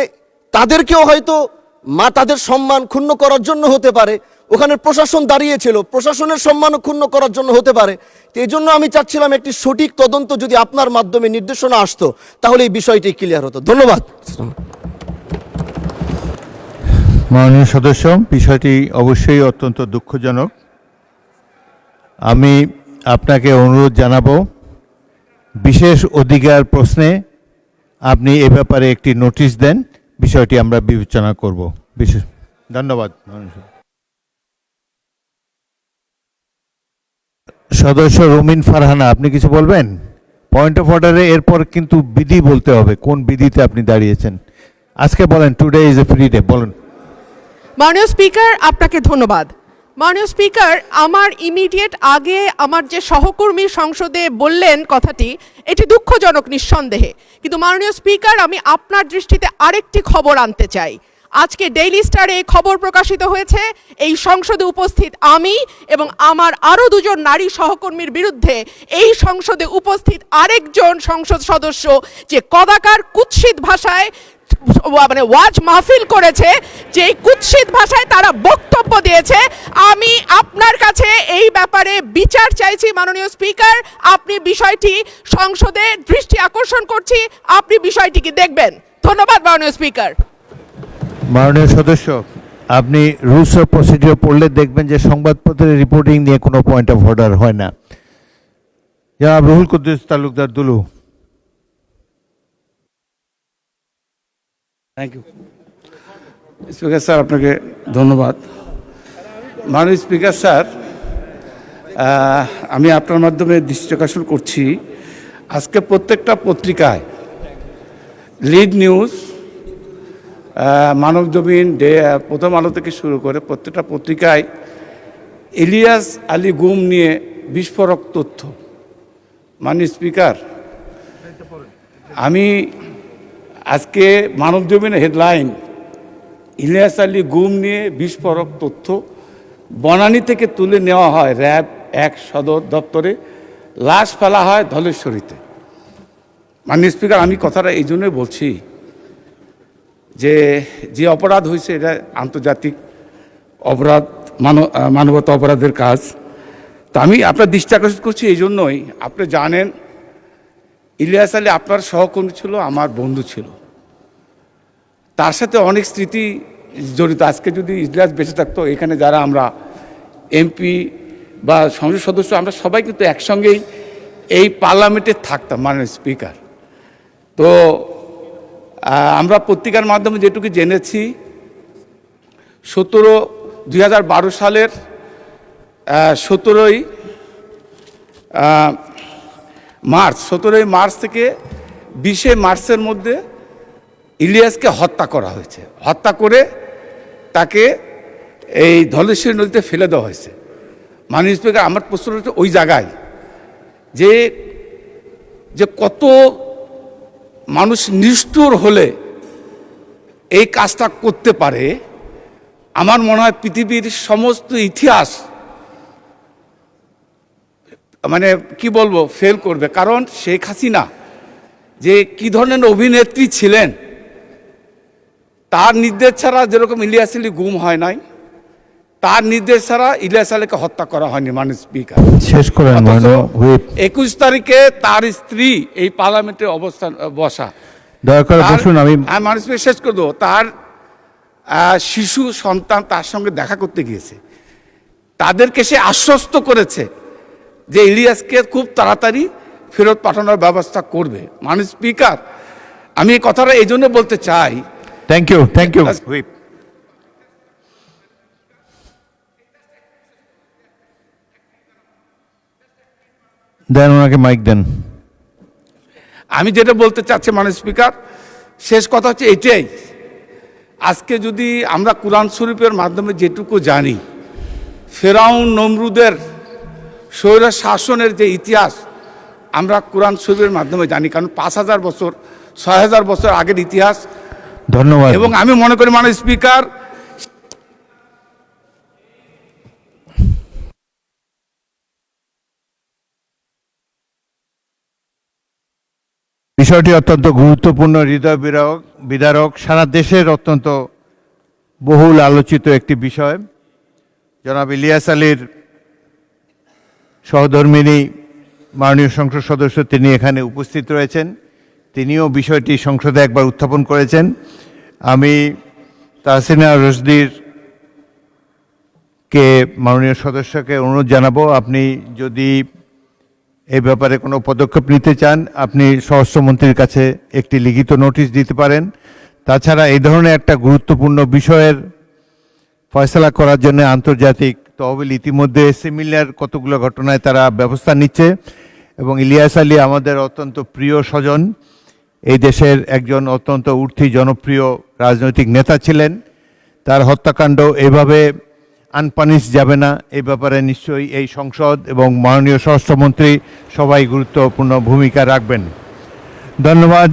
তাদেরকেও হয়তো তাদের সম্মান ক্ষুণ্ণ করার জন্য হতে পারে, ওখানে প্রশাসন দাঁড়িয়েছিল, প্রশাসনের সম্মানও ক্ষুণ্ণ করার জন্য হতে পারে। তো এই জন্য আমি চাচ্ছিলাম একটি সঠিক তদন্ত যদি আপনার মাধ্যমে নির্দেশনা আসতো তাহলে এই বিষয়টি ক্লিয়ার হতো। ধন্যবাদ। মাননীয় সদস্য, বিষয়টি অবশ্যই অত্যন্ত দুঃখজনক। আমি আপনাকে অনুরোধ জানাবো, বিশেষ অধিকার প্রশ্নে আপনি এ ব্যাপারে একটি নোটিশ দেন, বিষয়টি আমরা বিবেচনা করব। বিশেষ ধন্যবাদ। সদস্য রুমিন ফারহানা, আপনি কিছু বলবেন? পয়েন্ট অফ অর্ডারে এরপর কিন্তু বিধি বলতে হবে, কোন বিধিতে আপনি দাঁড়িয়েছেন আজকে বলেন। Today is a free day, বলেন। মাননীয় স্পিকার, আপনাকে ধন্যবাদ। মাননীয় স্পিকার, আমার ইমিডিয়েট আগে আমার যে সহকর্মী সংসদে বললেন কথাটি, এটি দুঃখজনক নিঃসন্দেহে, কিন্তু মাননীয় স্পিকার আমি আপনার দৃষ্টিতে আরেকটি খবর আনতে চাই। আজকে ডেইলি স্টারে খবর প্রকাশিত হয়েছে, এই সংসদে উপস্থিত আমি এবং আমার আরও দুজন নারী সহকর্মীর বিরুদ্ধে এই সংসদে উপস্থিত আরেকজন সংসদ সদস্য যে কদাকার কুৎসিত ভাষায় মানে ওয়াজ মাহফিল করেছে, যে কুৎসিত ভাষায় তারা বক্তব্য দিয়েছে, আমি আপনার কাছে এই ব্যাপারে বিচার চাইছি। মাননীয় স্পিকার, আপনি বিষয়টি সংসদে দৃষ্টি আকর্ষণ করছি, আপনি বিষয়টিকে দেখবেন। ধন্যবাদ মাননীয় স্পিকার। মাননীয় সদস্য, আপনি রুলস অফ প্রসিডিওর পড়লে দেখবেন যে সংবাদপত্রের রিপোর্টিং নিয়ে কোনো পয়েন্ট অফ অর্ডার হয় না। জনাব Ruhul Quddus Talukdar Dulu. Thank you speaker sir, আপনাকে ধন্যবাদ। মাননীয় স্পিকার স্যার, আমি আপনার মাধ্যমে দৃষ্টি আকর্ষণ করছি, আজকে প্রত্যেকটা পত্রিকায় লিড নিউজ, মানবজমিন, প্রথম আলো থেকে শুরু করে প্রত্যেকটা পত্রিকায় ইলিয়াস আলী গুম নিয়ে বিস্ফোরক তথ্য। মাননীয় স্পিকার, আমি আজকে মানবজমিনের হেডলাইন, ইলিয়াস আলী গুম নিয়ে বিস্ফোরক তথ্য, বনানী থেকে তুলে নেওয়া হয় র্যাব 1 সদর দপ্তরে, লাশ ফেলা হয় ধলেশ্বরীতে। মাননীয় স্পিকার, আমি কথাটা এই জন্যই বলছি যে অপরাধ হয়েছে এটা আন্তর্জাতিক অপরাধ, মানবতা অপরাধের কাজ। তো আমি আপনার দৃষ্টি আকর্ষণ করছি এই জন্যই, আপনি জানেন ইলিয়াস আলী আপনার সহকর্মী ছিল, আমার বন্ধু ছিল, তার সাথে অনেক স্মৃতি জড়িত। আজকে যদি ইলিয়াস বেঁচে থাকতো, এখানে যারা আমরা এমপি বা সংসদ সদস্য আমরা সবাই কিন্তু একসঙ্গেই এই পার্লামেন্টে থাকতাম, মাননীয় স্পিকার। তো আমরা পত্রিকার মাধ্যমে যেটুকু জেনেছি 2012 সালের 17ই মার্চ থেকে 20 মার্চের মধ্যে ইলিয়াসকে হত্যা করা হয়েছে। হত্যা করে তাকে এই ধলেশ্বরী নদীতে ফেলে দেওয়া হয়েছে। মাননীয় স্পিকার, আমার প্রশ্ন হচ্ছে ওই জায়গায় যে কত মানুষ নিষ্ঠুর হলে এই কাজটা করতে পারে। আমার মনে হয় পৃথিবীর সমস্ত ইতিহাস মানে কি বলবো ফেল করবে। কারণ শেখ হাসিনা যে কি ধরনের অভিনেত্রী ছিলেন, তার নির্দেশ ছাড়া যেরকম ইলিয়াস আলী গুম হয় নাই, তার নির্দেশ ছাড়া ইলিয়াস আলীকে হত্যা করা হয়নি। মাননীয় স্পিকার, শেষ করেন। 21 তারিখে তার স্ত্রী এই পার্লামেন্টে অবস্থান বসা, দয়া করে বসুন। আমি মাননীয় স্পিকার শেষ করে দেবো। তার শিশু সন্তান তার সঙ্গে দেখা করতে গিয়েছে, তাদেরকে সে আশ্বস্ত করেছে যে ইলিয়াসকে খুব তাড়াতাড়ি ফেরত পাঠানোর ব্যবস্থা করবে। মাননীয় স্পিকার, আমি এই কথাটা এই জন্য বলতে চাই। Thank you whip. দেন ওনাকে মাইক দেন। আমি যেটা বলতে চাচ্ছি মাননীয় স্পিকার, শেষ কথা হচ্ছে এটাই, আজকে যদি আমরা কুরআন শরীফের মাধ্যমে যেটুকু জানি, ফেরাউন নমরুদের স্বৈর শাসনের যে ইতিহাস আমরা কুরআন শরীফের মাধ্যমে জানি, কারণ 5000 বছর 6000 বছর আগের ইতিহাস। ধন্যবাদ। এবং আমি মনে করি মাননীয় স্পিকার, বিষয়টি অত্যন্ত গুরুত্বপূর্ণ, হৃদয় বিদারক, সারা দেশের অত্যন্ত বহুল আলোচিত একটি বিষয়। জনাব ইলিয়াস আলীর সহধর্মিণী মাননীয় সংসদ সদস্য তিনি এখানে উপস্থিত রয়েছেন, তিনিও বিষয়টি সংসদে একবার উত্থাপন করেছেন। আমি তাহসিনা রশদির কে মাননীয় সদস্যকে অনুরোধ জানাবো, আপনি যদি এই ব্যাপারে কোনো পদক্ষেপ নিতে চান আপনি স্বরাষ্ট্রমন্ত্রীর কাছে একটি লিখিত নোটিশ দিতে পারেন। তাছাড়া এই ধরনের একটা গুরুত্বপূর্ণ বিষয়ের ফয়সলা করার জন্য আন্তর্জাতিক তহবিল ইতিমধ্যে সিমিলার কতগুলো ঘটনায় তারা ব্যবস্থা নিচ্ছে, এবং ইলিয়াস আলী আমাদের অত্যন্ত প্রিয় স্বজন, এই দেশের একজন অত্যন্ত উঠতি জনপ্রিয় রাজনৈতিক নেতা ছিলেন। তার হত্যাকাণ্ড এভাবে আনপানিশ যাবে না, এই ব্যাপারে নিশ্চয়ই এই সংসদ এবং মাননীয় স্বরাষ্ট্রমন্ত্রী সবাই গুরুত্বপূর্ণ ভূমিকা রাখবেন। ধন্যবাদ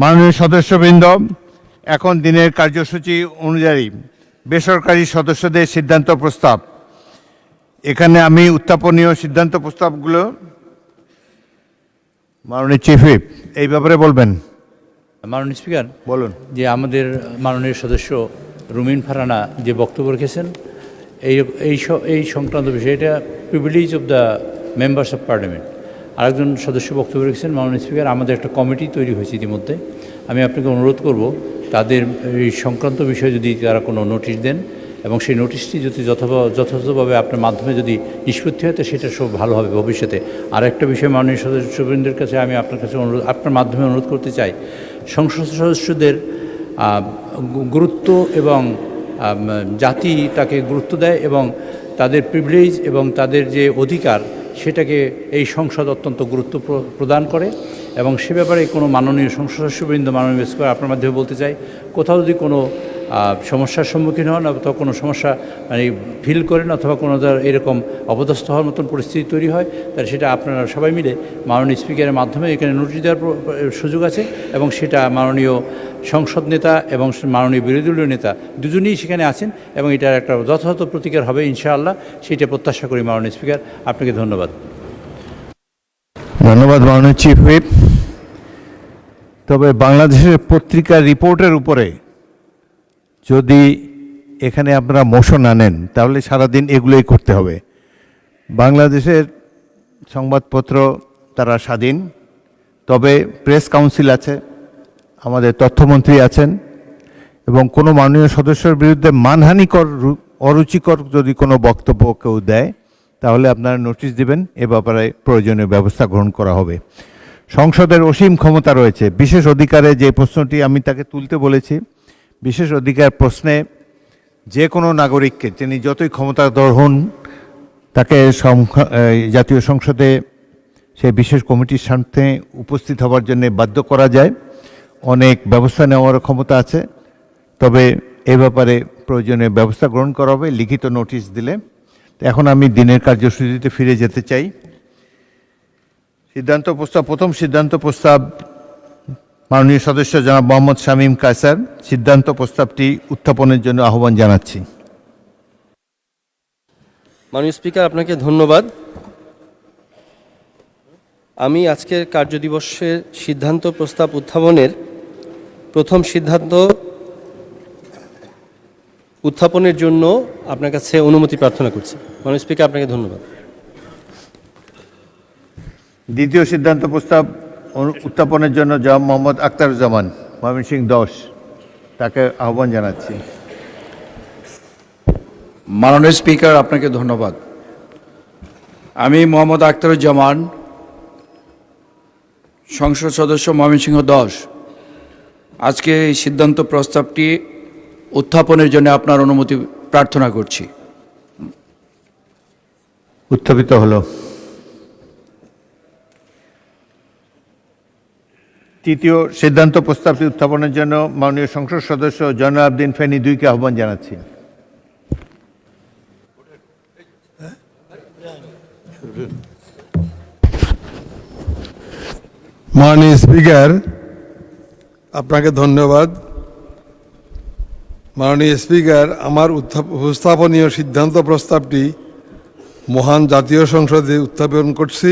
মাননীয় সদস্যবৃন্দ। এখন দিনের কার্যসূচি অনুযায়ী বেসরকারি সদস্যদের সিদ্ধান্ত প্রস্তাব, এখানে আমি উত্থাপনীয় সিদ্ধান্ত প্রস্তাবগুলো মাননীয় চিফ হুইপ এই ব্যাপারে বলবেন। মাননীয় স্পিকার, বলুন। যে আমাদের মাননীয় সদস্য রুমিন ফারহানা যে বক্তব্য রেখেছেন এই সংক্রান্ত বিষয়, এটা privilege of the members of parliament. আরেকজন সদস্য বক্তব্য রেখেছেন। মাননীয় স্পিকার, আমাদের একটা কমিটি তৈরি হয়েছে ইতিমধ্যে, আমি আপনাকে অনুরোধ করব তাদের এই সংক্রান্ত বিষয়ে যদি তারা কোনো নোটিশ দেন এবং সেই নোটিশটি যদি যথাযথভাবে আপনার মাধ্যমে যদি নিষ্পত্তি হয় তো সেটা সব ভালো হবে ভবিষ্যতে। আর একটা বিষয় মাননীয় সদস্যবৃন্দের কাছে আমি আপনার কাছে আপনার মাধ্যমে অনুরোধ করতে চাই, সংসদ সদস্যদের গুরুত্ব এবং জাতি তাকে গুরুত্ব দেয় এবং তাদের প্রিভিলেজ এবং তাদের যে অধিকার সেটাকে এই সংসদ অত্যন্ত গুরুত্ব প্রদান করে। এবং সে ব্যাপারে কোনো মাননীয় সংসদ সদস্যবৃন্দ, মাননীয় স্পিকার, আপনার মাধ্যমে বলতে চাই, কোথাও যদি কোনো সমস্যার সম্মুখীন হন অথবা কোনো সমস্যা মানে ফিল করেন অথবা কোনো এরকম অপদস্থ হওয়ার মতন পরিস্থিতি তৈরি হয়, তাহলে সেটা আপনারা সবাই মিলে মাননীয় স্পিকারের মাধ্যমে এখানে নোটিশ দেওয়ার সুযোগ আছে এবং সেটা মাননীয় সংসদ নেতা এবং মাননীয় বিরোধী দলীয় নেতা দুজনেই সেখানে আছেন এবং এটার একটা যথাযথ প্রতিকার হবে ইনশাআল্লাহ, সেটা প্রত্যাশা করি। মাননীয় স্পিকার, আপনাকে ধন্যবাদ। ধন্যবাদ মাননীয় চিফ হুইপ। তবে বাংলাদেশের পত্রিকার রিপোর্টের উপরে যদি এখানে আপনারা মোশন আনেন তাহলে সারাদিন এগুলোই করতে হবে। বাংলাদেশের সংবাদপত্র তারা স্বাধীন, তবে প্রেস কাউন্সিল আছে, আমাদের তথ্যমন্ত্রী আছেন, এবং কোনো মাননীয় সদস্যের বিরুদ্ধে মানহানিকর অরুচিকর যদি কোনো বক্তব্য কেউ দেয় তাহলে আপনারা নোটিশ দিবেন, এ ব্যাপারে প্রয়োজনীয় ব্যবস্থা গ্রহণ করা হবে। সংসদের অসীম ক্ষমতা রয়েছে। বিশেষ অধিকারে যে প্রশ্নটি আমি তাকে তুলতে বলেছি, বিশেষ অধিকার প্রশ্নে যে কোনো নাগরিককে তিনি যতই ক্ষমতাধর হন তাকে জাতীয় সংসদে সেই বিশেষ কমিটির সামনে উপস্থিত হওয়ার জন্য বাধ্য করা যায়। অনেক ব্যবস্থা নেওয়ার ক্ষমতা আছে, তবে এ ব্যাপারে প্রয়োজনীয় ব্যবস্থা গ্রহণ করা হবে লিখিত নোটিশ দিলে। এখন আমি দিনের কার্যসূচিতে ফিরে যেতে চাই। সিদ্ধান্ত প্রস্তাব, প্রথম সিদ্ধান্ত প্রস্তাব মাননীয় সদস্য জনাব মোহাম্মদ শামীম কায়সার। সিদ্ধান্ত প্রস্তাবটি উত্থাপনের জন্য আহ্বান জানাচ্ছি। মাননীয় স্পিকার, আপনাকে ধন্যবাদ। আমি আজকের কার্যদিবসের সিদ্ধান্ত প্রস্তাব উত্থাপনের প্রথম সিদ্ধান্ত উত্থাপনের জন্য আপনার কাছে অনুমতি প্রার্থনা করছি। মাননীয় স্পিকার, আপনাকে ধন্যবাদ। দ্বিতীয় সিদ্ধান্ত প্রস্তাব উত্থাপনের জন্য জনাব মোহাম্মদ আখতারুজ্জামান, ময়মনসিংহ 10, তাকে আহ্বান জানাচ্ছি। মাননীয় স্পিকার, আপনাকে ধন্যবাদ। আমি মোহাম্মদ আখতারুজ্জামান, সংসদ সদস্য ময়মনসিংহ 10, আজকে এই সিদ্ধান্ত প্রস্তাবটি উত্থাপনের জন্য আপনার অনুমতি প্রার্থনা করছি। উত্থাপিত হলো। তৃতীয় সিদ্ধান্ত প্রস্তাবটি উত্থাপনের জন্য মাননীয় সংসদ সদস্য জয়নুল আবেদিন ফেনী 2কে আহ্বান জানাচ্ছি। মাননীয় স্পিকার, আপনাকে ধন্যবাদ। মাননীয় স্পিকার, আমার উপস্থাপনীয় সিদ্ধান্ত প্রস্তাবটি মহান জাতীয় সংসদে উত্থাপন করছি।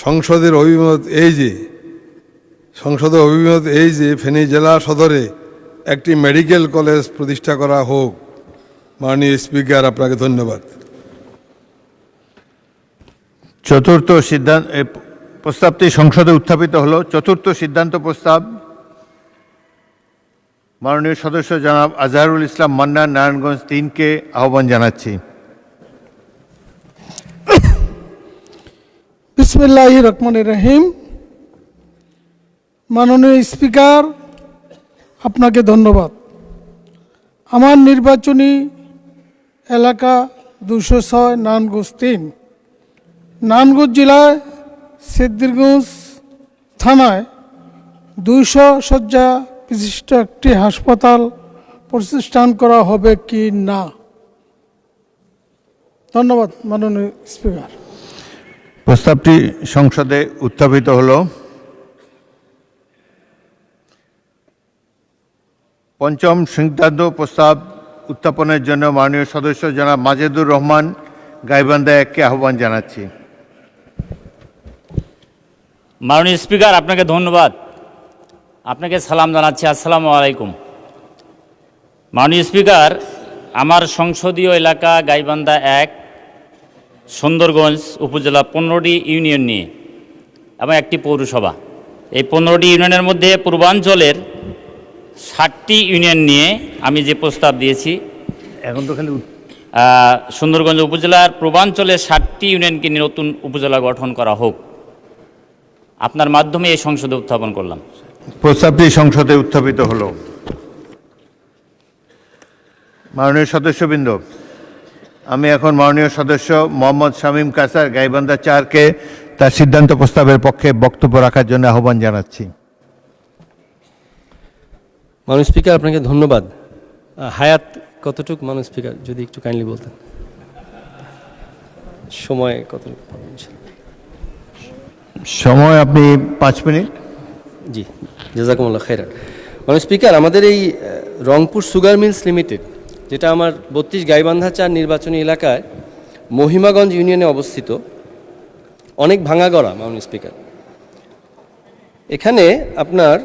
সংসদের অভিমত এই যে ফেনী জেলা সদরে একটি মেডিকেল কলেজ প্রতিষ্ঠা করা হোক। মাননীয় স্পিকার, আপনাকে ধন্যবাদ। চতুর্থ সিদ্ধান্ত প্রস্তাবটি সংসদে উত্থাপিত হলো। চতুর্থ সিদ্ধান্ত প্রস্তাব মাননীয় সদস্য জনাব আজহারুল ইসলাম মান্নান, নারায়ণগঞ্জ 3কে আহ্বান জানাচ্ছি। বিসমিল্লাহির রহমানির রহিম। মাননীয় স্পিকার, আপনাকে ধন্যবাদ। আমার নির্বাচনী এলাকা 206 নারায়ণগঞ্জ 3, নারায়ণগঞ্জ জেলায় সিদ্ধিরগঞ্জ থানায় 200 শয্যা বিশিষ্ট একটি হাসপাতাল প্রতিষ্ঠান করা হবে কি না? ধন্যবাদ মাননীয় স্পিকার। প্রস্তাবটি সংসদে উত্থাপিত হলো। পঞ্চম সিদ্ধান্ত প্রস্তাব উত্থাপনের জন্য মাননীয় সদস্য জনাব মাজেদুর রহমান, গাইবান্ধা 1কে আহ্বান জানাচ্ছি। মাননীয় স্পিকার, আপনাকে ধন্যবাদ। আপনাকে সালাম জানাচ্ছি। আসসালামু আলাইকুম। মাননীয় স্পিকার, আমার সংসদীয় এলাকা গাইবান্ধা 1, সুন্দরগঞ্জ উপজেলা 15টি ইউনিয়ন নিয়ে এবং একটি পৌরসভা। এই 15টি ইউনিয়নের মধ্যে পূর্বাঞ্চলের 60টি ইউনিয়ন নিয়ে আমি যে প্রস্তাব দিয়েছি, এখন তো খালি সুন্দরগঞ্জ উপজেলার পূর্বাঞ্চলের 60টি ইউনিয়নকে নিয়ে নতুন উপজেলা গঠন করা হোক, আপনার মাধ্যমে এই সংসদে উত্থাপন করলাম। প্রস্তাবটি সংসদে উত্থাপিত হলো। মাননীয় সদস্যবৃন্দ, আমি এখন মাননীয় সদস্য মোহাম্মদ শামীম কায়সার, গাইবান্ধা 4কে তার সিদ্ধান্ত প্রস্তাবের পক্ষে বক্তব্য রাখার জন্য আহ্বান জানাচ্ছি। মাননীয় স্পিকার, আপনাকে ধন্যবাদ। হায়াত কতটুক মাননীয় স্পিকার, যদি একটু কাইন্ডলি বলতেন। সময় কতটুকু? সময় আপনি 5 মিনিট। জি, জাজাকুমুল্লাহ খাইরান। মাননীয় স্পিকার, আমাদের এই রংপুর সুগার মিলস লিমিটেড, যেটা আমার 32 গাইবান্ধা 4 নির্বাচনী এলাকায় মহিমাগঞ্জ ইউনিয়নে অবস্থিত, অনেক ভাঙাগড়া। মাননীয় স্পিকার, এখানে আপনার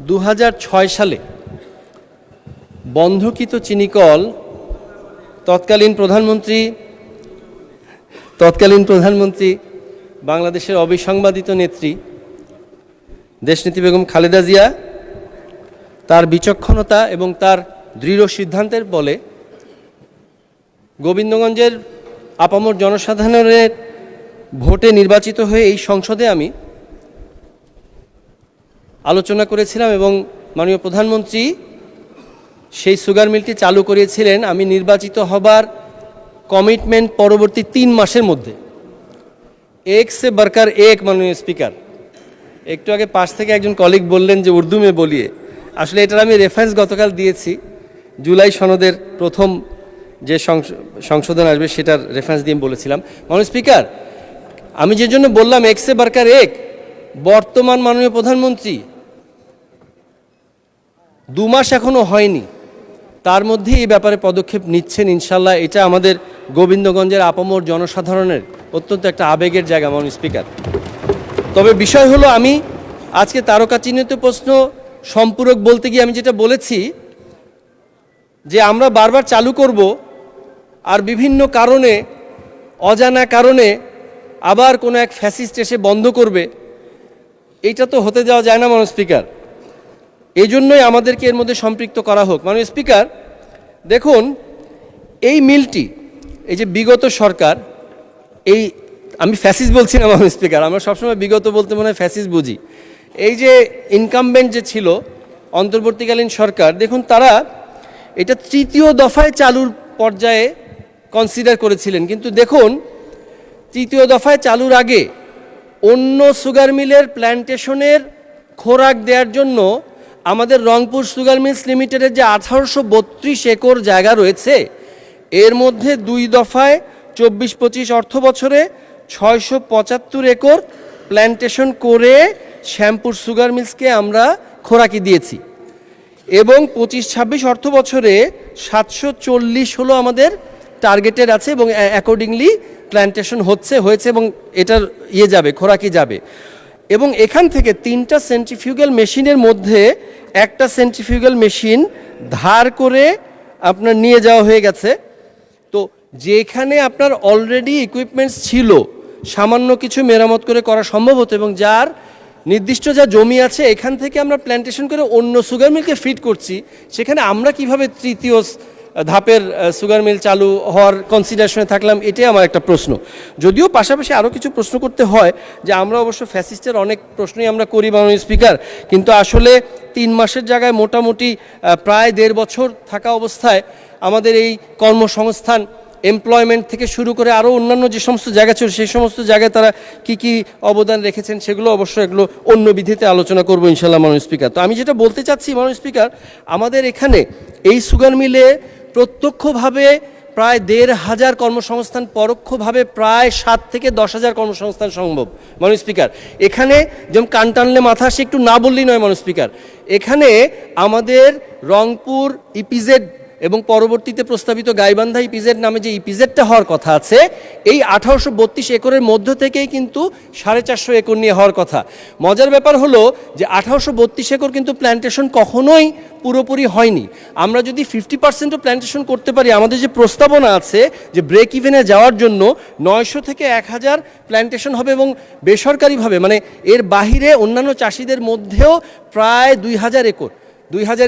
2006 সালে বন্ধকিত চিনিকল তৎকালীন প্রধানমন্ত্রী বাংলাদেশের অবিসংবাদিত নেত্রী দেশনেত্রী বেগম খালেদা জিয়া তার বিচক্ষণতা এবং তার দৃঢ় সিদ্ধান্তের বলে গোবিন্দগঞ্জের আপামর জনসাধারণের ভোটে নির্বাচিত হয়ে এই সংসদে আমি আলোচনা করেছিলাম এবং মাননীয় প্রধানমন্ত্রী সেই সুগার মিলটি চালু করিয়েছিলেন আমি নির্বাচিত হবার কমিটমেন্ট পরবর্তী 3 মাসের মধ্যে। এক সে বরকার এক, মাননীয় স্পিকার। একটু আগে পাশ থেকে একজন কলিগ বললেন যে উর্দু মে বলিয়ে, আসলে এটার আমি রেফারেন্স গতকাল দিয়েছি। জুলাই সনদের প্রথম যে সংশোধন আসবে সেটার রেফারেন্স দিয়ে বলেছিলাম। মাননীয় স্পিকার, আমি যে জন্য বললাম এক সে বরকার এক, বর্তমান মাননীয় প্রধানমন্ত্রী 2 মাস এখনো হয়নি, তার মধ্যে এই ব্যাপারে পদক্ষেপ নিচ্ছেন ইনশাল্লাহ। এটা আমাদের গোবিন্দগঞ্জের আপামর জনসাধারণের অত্যন্ত একটা আবেগের জায়গা মাননীয় স্পিকার। তবে বিষয় হলো, আমি আজকে তারকা চিহ্নিত প্রশ্ন সম্পূরক বলতে গিয়ে আমি যেটা বলেছি যে আমরা বারবার চালু করব আর বিভিন্ন কারণে, অজানা কারণে আবার কোনো এক ফ্যাসিস্ট এসে বন্ধ করবে, এইটা তো হতে যাওয়া যায় না মাননীয় স্পিকার। এই জন্যই আমাদেরকে এর মধ্যে সম্পৃক্ত করা হোক। মাননীয় স্পিকার, দেখুন এই মিলটি, এই যে বিগত সরকার, এই আমি ফ্যাসিস্ট বলছি না মাননীয় স্পিকার, আমরা সবসময় বিগত বলতে মনে হয় ফ্যাসিস্ট বুঝি। এই যে ইনকামবেন্ট যে ছিল অন্তর্বর্তীকালীন সরকার, দেখুন তারা এটা 3য় দফায় চালুর পর্যায়ে কনসিডার করেছিলেন, কিন্তু দেখুন 3য় দফায় চালুর আগে অন্য সুগার মিলের প্ল্যান্টেশনের খোরাক দেওয়ার জন্য আমাদের রংপুর সুগার মিলস লিমিটেডের যে 1832 একর জায়গা রয়েছে, এর মধ্যে 2 দফায় 24-25 অর্থ বছরে 675 একর প্ল্যান্টেশন করে শ্যামপুর সুগার মিলসকে আমরা খোরাকি দিয়েছি এবং 25-26 অর্থ বছরে 740 হলো আমাদের টার্গেটেড আছে এবং অ্যাকর্ডিংলি প্ল্যান্টেশন হয়েছে এবং এটার যাবে, খোরাকি যাবে। এবং এখান থেকে 3টা সেন্ট্রিফিউগাল মেশিনের মধ্যে একটা সেন্ট্রিফিউগাল মেশিন ধার করে আপনার নিয়ে যাওয়া হয়ে গেছে। তো যেখানে আপনার অলরেডি ইকুইপমেন্টস ছিল, সামান্য কিছু মেরামত করে করা সম্ভব হতো এবং যার নির্দিষ্ট যা জমি আছে এখান থেকে আমরা প্ল্যান্টেশন করে অন্য সুগার মিলকে ফিড করছি, সেখানে আমরা কিভাবে 3য় ধাপের সুগার মিল চালু হওয়ার কনসিডারেশনে থাকলাম, এটাই আমার একটা প্রশ্ন। যদিও পাশাপাশি আরও কিছু প্রশ্ন করতে হয়, যে আমরা অবশ্য ফ্যাসিস্টের অনেক প্রশ্নই আমরা করি মাননীয় স্পিকার, কিন্তু আসলে 3 মাসের জায়গায় মোটামুটি প্রায় 1.5 বছর থাকা অবস্থায় আমাদের এই কর্মসংস্থান, এমপ্লয়মেন্ট থেকে শুরু করে আরও অন্যান্য যে সমস্ত জায়গা ছিল, সেই সমস্ত জায়গায় তারা কি অবদান রেখেছেন সেগুলো অবশ্যই এগুলো অন্য বিধিতে আলোচনা করবো ইনশাল্লাহ মাননীয় স্পিকার। তো আমি যেটা বলতে চাচ্ছি মাননীয় স্পিকার, আমাদের এখানে এই সুগার মিলে প্রত্যক্ষভাবে প্রায় 1,500 কর্মসংস্থান, পরোক্ষভাবে প্রায় 7 থেকে 10,000 কর্মসংস্থান সম্ভব মাননীয় স্পিকার। এখানে যেমন কান টানলে মাথা আসে, একটু না বললেই নয় মাননীয় স্পিকার। এখানে আমাদের রংপুর ইপিজেড এবং পরবর্তীতে প্রস্তাবিত গাইবান্ধা ইপিজেড নামে যে ইপিজেডটা হওয়ার কথা আছে, এই 1832 একরের মধ্য থেকেই কিন্তু 450 একর নিয়ে হওয়ার কথা। মজার ব্যাপার হলো যে 1832 একর কিন্তু প্ল্যান্টেশন কখনোই পুরোপুরি হয়নি। আমরা যদি 50% প্ল্যান্টেশন করতে পারি, আমাদের যে প্রস্তাবনা আছে যে ব্রেক ইভেনে যাওয়ার জন্য 900 থেকে 1000 প্ল্যান্টেশন হবে এবং বেসরকারিভাবে, মানে এর বাহিরে অন্যান্য চাষিদের মধ্যেও প্রায় 2000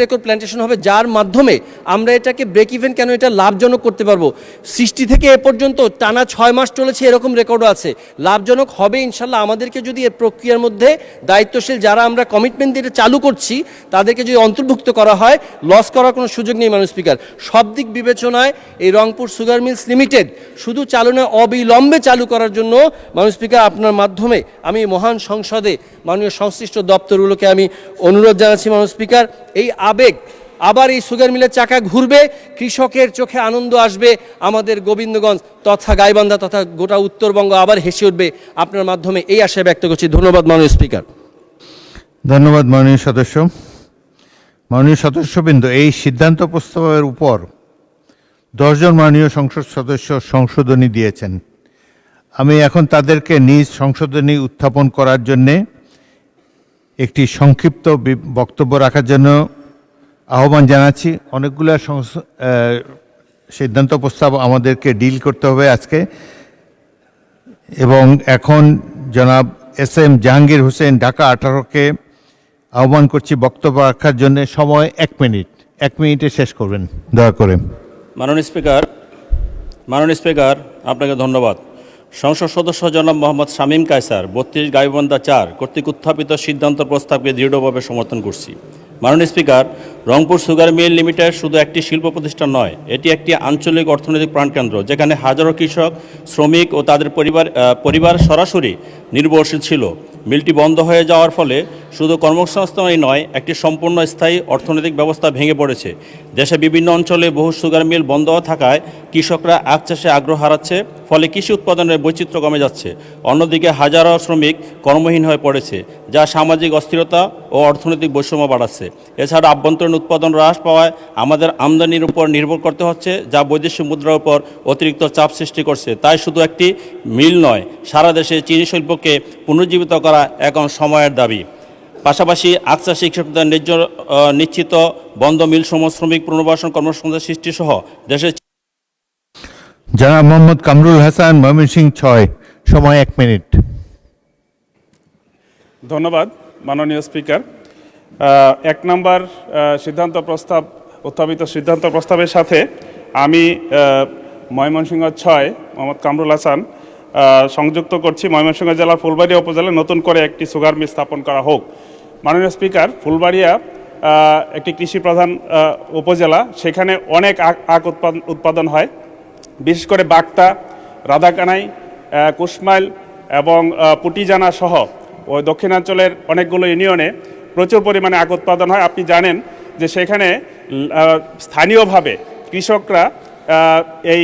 একর প্ল্যান্টেশন হবে, যার মাধ্যমে আমরা এটাকে ব্রেক ইভেন কেন, এটা লাভজনক করতে পারবো। সৃষ্টি থেকে এ পর্যন্ত টানা 6 মাস চলেছে, এরকম রেকর্ডও আছে। লাভজনক হবে ইনশাল্লাহ। আমাদেরকে যদি এর প্রক্রিয়ার মধ্যে দায়িত্বশীল যারা আমরা কমিটমেন্ট দিয়ে এটা চালু করছি, তাদেরকে যদি অন্তর্ভুক্ত করা হয়, লস করার কোনো সুযোগ নেই মাননীয় স্পিকার। সব দিক বিবেচনায় এই রংপুর সুগার মিলস লিমিটেড শুধু চালু নয়, অবিলম্বে চালু করার জন্য মাননীয় স্পিকার আপনার মাধ্যমে আমি মহান সংসদে মাননীয় সংশ্লিষ্ট দপ্তরগুলোকে আমি অনুরোধ জানাচ্ছি মাননীয় স্পিকার, এই আবেগ, আবার এই সুগার মিলের চাকা ঘুরবে, কৃষকের চোখে আনন্দ আসবে, আমাদের গোবিন্দগঞ্জ তথা গাইবান্ধা তথা গোটা উত্তরবঙ্গ আবার হেসে উঠবে আপনার মাধ্যমে, এই আশায় ব্যক্ত করছি। ধন্যবাদ মাননীয় স্পিকার। ধন্যবাদ মাননীয় সদস্য। মাননীয় সদস্যবৃন্দ, এই সিদ্ধান্ত প্রস্তাবের উপর 10 জন মাননীয় সংসদ সদস্য সংশোধনী দিয়েছেন। আমি এখন তাদেরকে নিজ সংশোধনী উত্থাপন করার জন্যে একটি সংক্ষিপ্ত বক্তব্য রাখার জন্য আহ্বান জানাচ্ছি। অনেকগুলো সিদ্ধান্ত প্রস্তাব আমাদেরকে ডিল করতে হবে আজকে, এবং এখন জনাব SM জাহাঙ্গীর হোসেন, ঢাকা 18কে আহ্বান করছি বক্তব্য রাখার জন্য। সময় 1 মিনিট, 1 মিনিটে শেষ করবেন দয়া করে। মাননীয় স্পিকার, আপনাকে ধন্যবাদ। সংসদ সদস্য জনাব মোহাম্মদ শামীম কায়সার 32 গাইবান্ধা 4 কর্তৃক উত্থাপিত সিদ্ধান্ত প্রস্তাবকে দৃঢ়ভাবে সমর্থন করছি। মাননীয় speaker, Rangpur sugar mill limited শুধু একটি শিল্প প্রতিষ্ঠান নয়, এটি একটি আঞ্চলিক অর্থনৈতিক প্রাণকেন্দ্র, যেখানে হাজারো কৃষক, শ্রমিক ও তাদের পরিবার সরাসরি নির্ভরশীল ছিল। মিলটি বন্ধ হয়ে যাওয়ার ফলে শুধু কর্মসংস্থানই নয়, একটি সম্পূর্ণ স্থায়ী অর্থনৈতিক ব্যবস্থা ভেঙে পড়েছে। দেশে বিভিন্ন অঞ্চলে বহু সুগার মিল বন্ধ থাকায় কৃষকরা আখ চাষে আগ্রহ হারাচ্ছে, ফলে কৃষি উৎপাদনের বৈচিত্র্য কমে যাচ্ছে। অন্যদিকে হাজারো শ্রমিক কর্মহীন হয়ে পড়েছে, যা সামাজিক অস্থিরতা ও অর্থনৈতিক বৈষম্য বাড়াচ্ছে। এছাড়া আভ্যন্তরীণ উৎপাদন হ্রাস পাওয়ায় আমাদের আমদানির উপর নির্ভর করতে হচ্ছে, যা বৈদেশিক মুদ্রার উপর অতিরিক্ত চাপ সৃষ্টি করছে। তাই শুধু একটি মিল নয়, সারা দেশে চিনি শিল্পকে পুনর্জীবিত করা এখন সময়ের দাবি। পাশাপাশি আখ চাষি কৃষকদের ন্যায্য নিশ্চিত বন্ধ মিল সমূহ শ্রমিক পুনর্বাসন কর্মসংস্থান সৃষ্টি সহ দেশের জনাব মোহাম্মদ কামরুল হাসান, ময়মনসিংহ 6, সময় 1 মিনিট। ধন্যবাদ মাননীয় স্পিকার। 1 নম্বর উত্থাপিত সিদ্ধান্ত প্রস্তাবের সাথে আমি ময়মনসিংহ 6 মোহাম্মদ কামরুল হাসান সংযুক্ত করছি। ময়মনসিংহ জেলার ফুলবাড়িয়া উপজেলায় নতুন করে একটি সুগার মিল স্থাপন করা হোক। মাননীয় স্পিকার, ফুলবাড়িয়া একটি কৃষি প্রধান উপজেলা, সেখানে অনেক আখ উৎপাদন হয়, বিশেষ করে বাগতা, রাধাকানাই, কুশমাইল এবং পুটিজানা সহ ওই দক্ষিণাঞ্চলের অনেকগুলো ইউনিয়নে প্রচুর পরিমাণে আখ উৎপাদন হয়। আপনি জানেন যে সেখানে স্থানীয়ভাবে কৃষকরা এই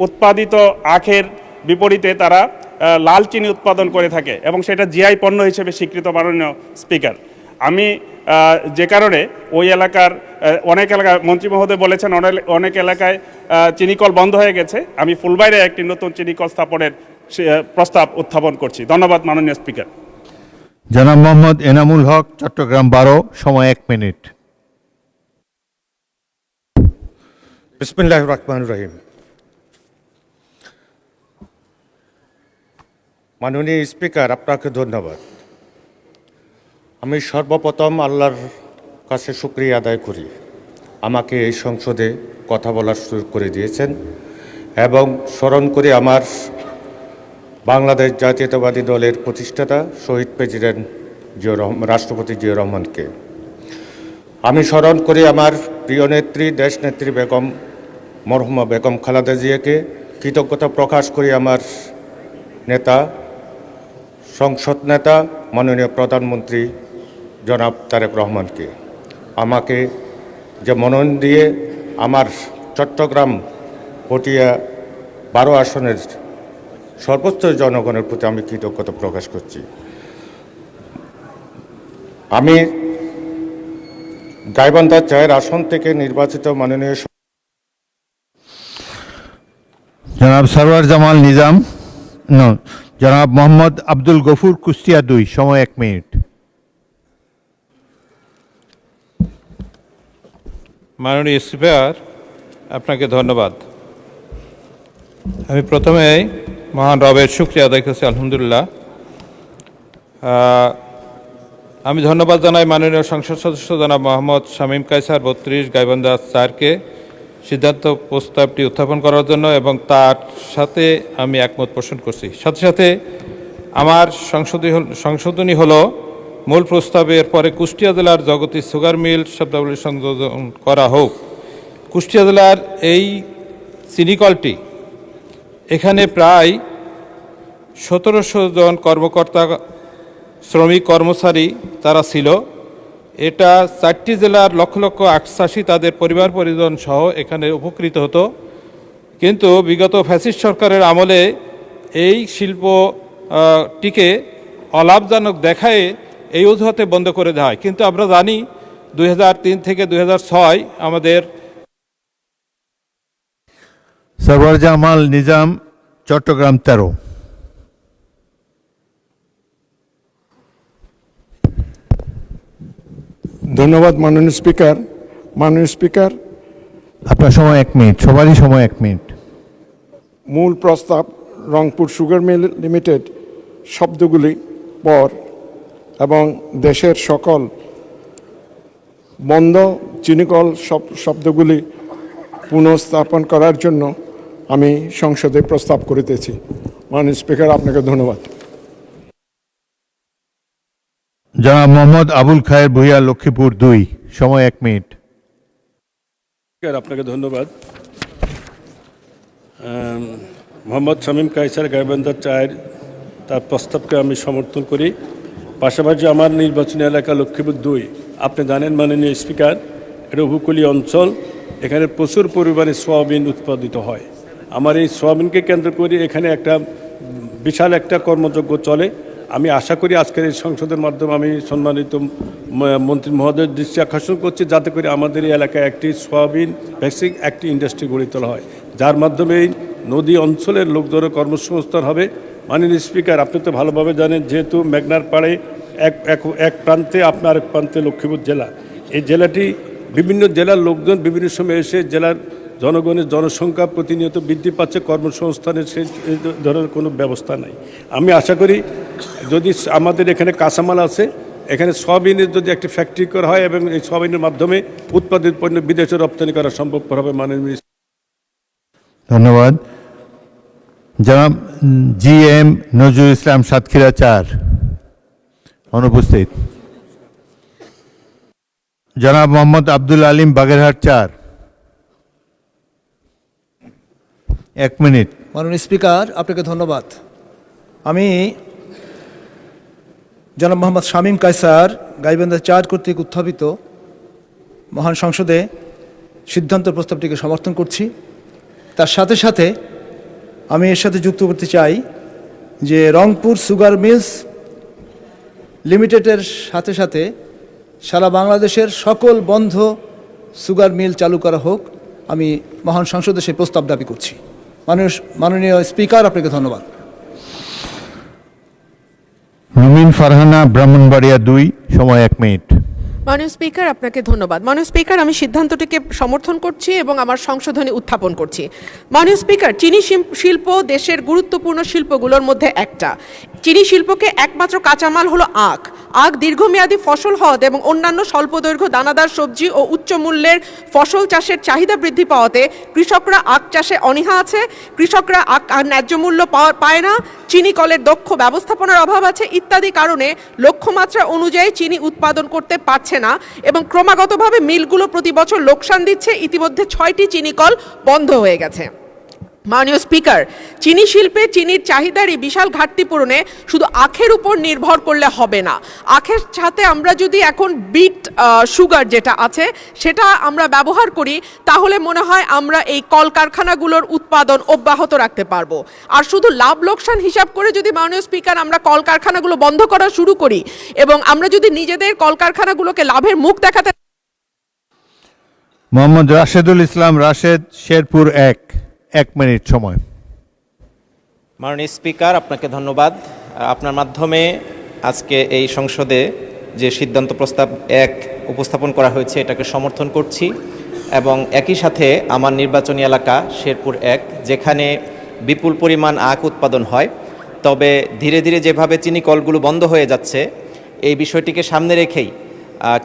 উৎপাদিত আখের বিপরীতে তারা লাল চিনি উৎপাদন করে থাকে এবং সেটা জিআই পণ্য হিসেবে স্বীকৃত। মাননীয় স্পিকার, আমি যে কারণে ওই এলাকার অনেক এলাকা মন্ত্রী মহোদয় বলেছেন অনেক এলাকায় চিনিকল বন্ধ হয়ে গেছে, আমি ফুলবাড়িয়ায় একটি নতুন চিনিকল স্থাপনের প্রস্তাব উত্থাপন করছি। ধন্যবাদ মাননীয় স্পিকার। জনাব মোহাম্মদ এনামুল হক, চট্টগ্রাম 12, সময় 1 মিনিট। বিসমিল্লাহির রহমানির রহিম। মাননীয় স্পিকার, আপনাকে ধন্যবাদ। আমি সর্বপ্রথম আল্লাহর কাছে শুকরিয়া আদায় করি, আমাকে এই সংসদে কথা বলার সুযোগ করে দিয়েছেন, এবং স্মরণ করি আমার বাংলাদেশ জাতীয়তাবাদী দলের প্রতিষ্ঠাতা শহীদ প্রেসিডেন্ট রাষ্ট্রপতি জিয়া রহমানকে। আমি স্মরণ করি আমার প্রিয় নেত্রী, দেশনেত্রী মরহুমা বেগম খালেদা জিয়াকে। কৃতজ্ঞতা প্রকাশ করি আমার নেতা, সংসদ নেতা, মাননীয় প্রধানমন্ত্রী জনাব তারেক রহমানকে। আমাকে যে মনোনয়ন দিয়ে আমার চট্টগ্রাম পটিয়া 12 আসনের সর্বোচ্চ জনগণের প্রতি আমি কৃতজ্ঞতা প্রকাশ করছি। আমি গাইবান্ধা 4 আসন থেকে নির্বাচিত মাননীয় জনাব সরওয়ার জামাল নিজাম, জনাব মোহাম্মদ আব্দুল গফুর, কুষ্টিয়া 2, সময় 1 মিনিট। মাননীয় স্পিকার, আপনাকে ধন্যবাদ। আমি প্রথমে মহান রবের শুকরিয়া আদায় করছি, আলহামদুলিল্লাহ। আমি ধন্যবাদ জানাই মাননীয় সংসদ সদস্য জনাব মোহাম্মদ শামীম কায়সার 32 গাইবান্ধা 4-কে সিদ্ধান্ত প্রস্তাবটি উত্থাপন করার জন্য, এবং তার সাথে আমি একমত পোষণ করছি। সাথে সাথে আমার সংশোধনী হলো মূল প্রস্তাবের পরে কুষ্টিয়া জেলার জগতী সুগার মিল শব্দাবলী সংযোজন করা হোক। কুষ্টিয়া জেলার এই চিনিকলটি, এখানে প্রায় 1700 জন কর্মকর্তা, শ্রমিক, কর্মচারী তারা ছিল। এটা 4টি জেলার লক্ষ লক্ষ আখ চাষি তাদের পরিবার পরিজন সহ এখানে উপকৃত হতো। কিন্তু বিগত ফ্যাসিস্ট সরকারের আমলে এই শিল্পটিকে অলাভজনক দেখায় এই অজুহাতে বন্ধ করে দেওয়া হয়। কিন্তু আমরা জানি 2003 থেকে 2006 আমাদের সরওয়ার জামাল নিজাম, চট্টগ্রাম 13। ধন্যবাদ মাননীয় স্পিকার। মাননীয় স্পিকার, আপনার সময় 1 মিনিট, সবারই সময় 1 মিনিট। মূল প্রস্তাব রংপুর সুগার মিল লিমিটেড শব্দগুলি পর এবং দেশের সকল বন্ধ চিনিকল শব্দগুলি পুনঃস্থাপন করার জন্য আমি সংসদে প্রস্তাব করিতেছি। মাননীয় স্পিকার, আপনাকে ধন্যবাদ। জনাব মোহাম্মদ আবুল খায়ের ভূঁইয়া, লক্ষ্মীপুর 2, সময় 1 মিনিট। আপনাকে ধন্যবাদ। মোহাম্মদ শামীম কায়সার গাইবান্ধা 4 তার প্রস্তাবকে আমি সমর্থন করি। পাশাপাশি আমার নির্বাচনী এলাকা লক্ষ্মীপুর 2, আপনি জানেন মাননীয় স্পিকার, এটা উপকূলীয় অঞ্চল, এখানে প্রচুর পরিমাণে সোয়াবিন উৎপাদিত হয়। আমার এই সোয়াবিনকে কেন্দ্র করে এখানে একটা বিশাল একটা কর্মযজ্ঞ চলে। আমি আশা করি আজকের এই সংসদের মাধ্যমে আমি সম্মানিত মন্ত্রী মহোদয়ের দৃষ্টি আকর্ষণ করছি, যাতে করে আমাদের এই এলাকায় একটি সোয়াবিন বেসিক একটি ইন্ডাস্ট্রি গড়ে তোলা হয়, যার মাধ্যমে এই নদী অঞ্চলের লোকজনের কর্মসংস্থান হবে। মাননীয় স্পিকার, আপনি তো ভালোভাবে জানেন, যেহেতু মেঘনার পাড়ে এক প্রান্তে আপনার এক প্রান্তে লক্ষ্মীপুর জেলা, এই জেলাটি বিভিন্ন জেলার লোকজন বিভিন্ন সময় এসে জেলার জনগণের জনসংখ্যা প্রতিনিয়ত বৃদ্ধি পাচ্ছে, কর্মসংস্থানের সেই ধরনের কোনো ব্যবস্থা নাই। আমি আশা করি যদি আমাদের এখানে কাঁচামাল আছে, এখানে সয়াবিনের যদি একটি ফ্যাক্টরি করা হয় এবং এই সয়াবিনের মাধ্যমে উৎপাদিত পণ্য বিদেশে রপ্তানি করা সম্ভবপর হবে। মাননীয় ধন্যবাদ। জনাব GM নজরুল ইসলাম, সাতক্ষীরা 4, অনুপস্থিত। জনাব মোহাম্মদ আব্দুল আলিম, বাগেরহাট 4, 1 মিনিট। মাননীয় স্পিকার, আপনাকে ধন্যবাদ। আমি জনাব মোহাম্মদ শামীম কায়সার গাইবান্ধা 4 কর্তৃক উত্থাপিত মহান সংসদে সিদ্ধান্ত প্রস্তাবটিকে সমর্থন করছি। তার সাথে সাথে আমি এর সাথে যুক্ত করতে চাই যে রংপুর সুগার মিলস লিমিটেডের সাথে সাথে সারা বাংলাদেশের সকল বন্ধ সুগার মিল চালু করা হোক। আমি মহান সংসদে সেই প্রস্তাব দাবি করছি। মাননীয় স্পিকার, আপনাকে ধন্যবাদ। রুমিন ফারহানা, ব্রাহ্মণবাড়িয়া 2, সময় 1 মিনিট। মাননীয় স্পিকার, আপনাকে ধন্যবাদ। মাননীয় স্পিকার, আমি সিদ্ধান্তটিকে সমর্থন করছি এবং আমার সংশোধনী উত্থাপন করছি। মাননীয় স্পিকার, চিনি শিল্প দেশের গুরুত্বপূর্ণ শিল্পগুলোর মধ্যে একটা। চিনি শিল্পকে একমাত্র কাঁচামাল হলো আখ। আখ দীর্ঘমেয়াদী ফসল হওয়াতে এবং অন্যান্য স্বল্পদৈর্ঘ্য দানাদার সবজি ও উচ্চ মূল্যের ফসল চাষের চাহিদা বৃদ্ধি পাওয়াতে কৃষকরা আখ চাষে অনীহা আছে। কৃষকরা আখ ন্যায্য মূল্য পায় না, চিনি কলের দক্ষ ব্যবস্থাপনার অভাব আছে ইত্যাদি কারণে লক্ষ্যমাত্রা অনুযায়ী চিনি উৎপাদন করতে পারছে না এবং ক্রমাগতভাবে মিলগুলো প্রতি বছর লোকসান দিচ্ছে। ইতিমধ্যে 6টি চিনি কল বন্ধ হয়ে গেছে। মাননীয় স্পিকার, চিনি শিল্পে চিনির চাহিদারই বিশাল ঘাটতি পূরণে শুধু আখের উপর নির্ভর করলে হবে না। আখের সাথে আমরা যদি এখন বিট সুগার যেটা আছে সেটা আমরা ব্যবহার করি, তাহলে মনে হয় আমরা এই কলকারখানাগুলোর উৎপাদন অব্যাহত রাখতে পারবো। আর শুধু লাভ লোকসান হিসাব করে যদি মাননীয় স্পিকার আমরা কলকারখানাগুলো বন্ধ করা শুরু করি এবং আমরা যদি নিজেদের কলকারখানাগুলোকে লাভের মুখ দেখাতে। মোহাম্মদ রাশেদুল ইসলাম, রাশেদ, শেরপুর 1 মিনিট সময়। মাননীয় স্পিকার, আপনাকে ধন্যবাদ। আপনার মাধ্যমে আজকে এই সংসদে যে সিদ্ধান্ত প্রস্তাব 1 উপস্থাপন করা হয়েছে এটাকে সমর্থন করছি এবং একই সাথে আমার নির্বাচনী এলাকা শেরপুর 1, যেখানে বিপুল পরিমাণ আখ উৎপাদন হয়, তবে ধীরে ধীরে যেভাবে চিনি কলগুলো বন্ধ হয়ে যাচ্ছে এই বিষয়টিকে সামনে রেখেই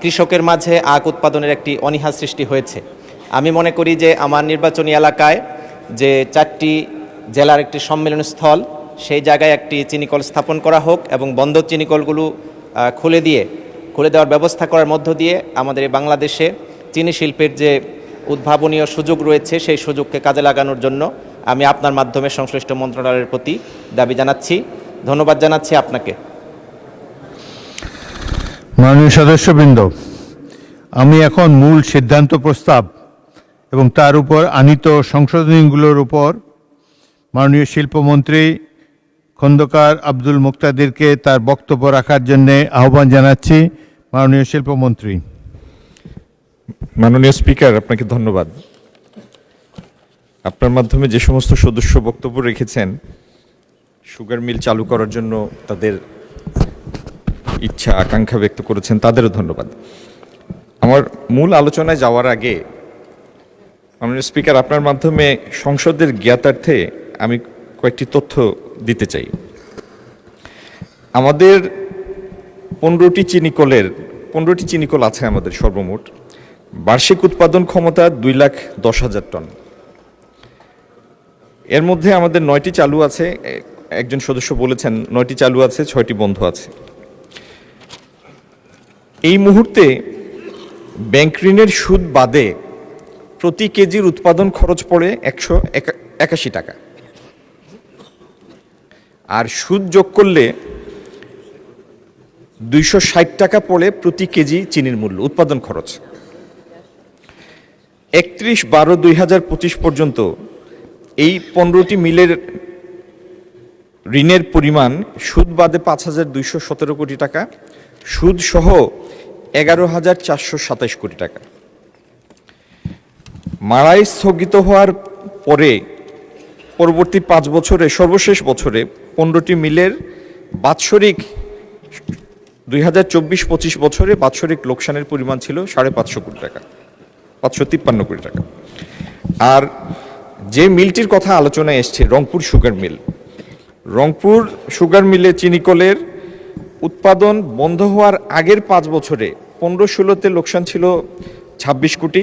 কৃষকের মাঝে আখ উৎপাদনের একটি অনীহা সৃষ্টি হয়েছে। আমি মনে করি যে আমার নির্বাচনী এলাকায় যে 4টি জেলার একটি সম্মেলন স্থল, সেই জায়গায় একটি চিনিকল স্থাপন করা হোক এবং বন্ধ চিনিকলগুলো খুলে দেওয়ার ব্যবস্থা করার মধ্য দিয়ে আমাদের এই বাংলাদেশে চিনি শিল্পের যে উদ্ভাবনীয় সুযোগ রয়েছে সেই সুযোগকে কাজে লাগানোর জন্য আমি আপনার মাধ্যমে সংশ্লিষ্ট মন্ত্রণালয়ের প্রতি দাবি জানাচ্ছি। ধন্যবাদ জানাচ্ছি আপনাকে। মাননীয় সদস্যবৃন্দ, আমি এখন মূল সিদ্ধান্ত প্রস্তাব এবং তার উপর আনিত সংশোধনীগুলোর উপর মাননীয় শিল্পমন্ত্রী খন্দকার আব্দুল মুক্তাদিরকে তার বক্তব্য রাখার জন্য আহ্বান জানাচ্ছি। মাননীয় শিল্পমন্ত্রী। মাননীয় স্পিকার, আপনাকে ধন্যবাদ। আপনার মাধ্যমে যে সমস্ত সদস্য বক্তব্য রেখেছেন সুগার মিল চালু করার জন্য তাদের ইচ্ছা আকাঙ্ক্ষা ব্যক্ত করেছেন, তাদেরও ধন্যবাদ। আমার মূল আলোচনায় যাওয়ার আগে মাননীয় স্পিকার, আপনার মাধ্যমে সংসদের জ্ঞাতার্থে আমি কয়েকটি তথ্য দিতে চাই। আমাদের 15টি চিনিকল আছে আমাদের সর্বমোট। বার্ষিক উৎপাদন ক্ষমতা 2,10,000 টন। এর মধ্যে আমাদের 9টি চালু আছে, একজন সদস্য বলেছেন 9টি চালু আছে, 6টি বন্ধ আছে। এই মুহূর্তে ব্যাংক ঋণের সুদ বাদে প্রতি কেজির উৎপাদন খরচ পড়ে 181 টাকা, আর সুদ যোগ করলে 260 টাকা পড়ে প্রতি কেজি চিনির মূল্য উৎপাদন খরচ। 31/12/2025 পর্যন্ত এই 15টি মিলের ঋণের পরিমাণ সুদ বাদে 5,217 কোটি টাকা, সুদ সহ 11,427 কোটি টাকা। মাড়াই স্থগিত হওয়ার পরে পরবর্তী 5 বছরে সর্বশেষ বছরে 15টি মিলের বাৎসরিক 2024-25 বছরে বাৎসরিক লোকসানের পরিমাণ ছিল 550 কোটি টাকা, 553 কোটি টাকা। আর যে মিলটির কথা আলোচনায় এসছে Rangpur sugar mill, Rangpur sugar মিলে চিনিকলের উৎপাদন বন্ধ হওয়ার আগের 5 বছরে 15-16তে লোকসান ছিল 26 কোটি,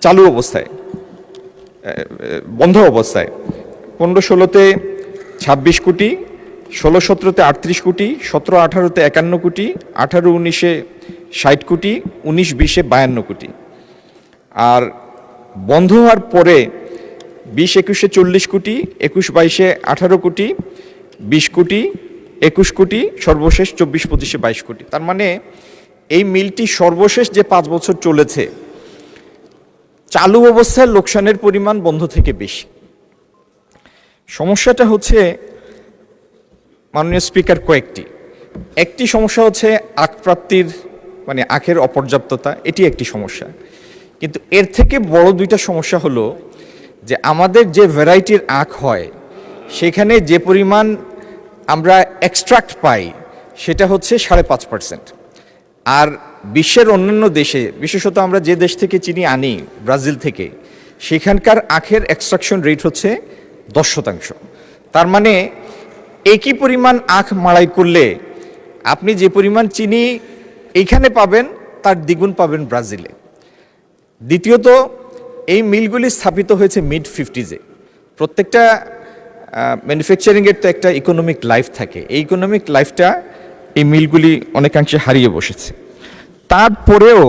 চালু অবস্থায় বন্ধ অবস্থায় 15-16তে 26 কোটি, 16-17তে 38 কোটি, 17-18তে 51 কোটি, 18-19-এ 60 কোটি, 19-20-এ 52 কোটি। আর বন্ধ হওয়ার পরে 20-21-এ 40 কোটি, 21-22-এ 18 কোটি, 20 কোটি, 21 কোটি, সর্বশেষ 24-25-এ 22 কোটি। তার মানে এই মিলটি সর্বশেষ যে 5 বছর চলেছে চালু অবস্থায় লোকসানের পরিমাণ বন্ধ থেকে বেশি। সমস্যাটা হচ্ছে মাননীয় স্পিকার কয়েকটি। একটি সমস্যা হচ্ছে আখ প্রাপ্তির মানে আখের অপর্যাপ্ততা, এটি একটি সমস্যা। কিন্তু এর থেকে বড় দুইটা সমস্যা হলো যে আমাদের যে ভ্যারাইটির আখ হয় সেখানে যে পরিমাণ আমরা এক্সট্রাক্ট পাই সেটা হচ্ছে 5.5%। আর বিশ্বের অন্যান্য দেশে, বিশেষত আমরা যে দেশ থেকে চিনি আনি ব্রাজিল থেকে, সেখানকার আখের এক্সট্রাকশন রেট হচ্ছে 10%। তার মানে একই পরিমাণ আখ মাড়াই করলে আপনি যে পরিমাণ চিনি এইখানে পাবেন তার দ্বিগুণ পাবেন ব্রাজিলে। দ্বিতীয়ত, এই মিলগুলি স্থাপিত হয়েছে মিড-50s-এ। প্রত্যেকটা ম্যানুফ্যাকচারিংয়ের তো একটা ইকোনমিক লাইফ থাকে, এই ইকোনমিক লাইফটা এই মিলগুলি অনেকাংশে হারিয়ে বসেছে। তারপরেও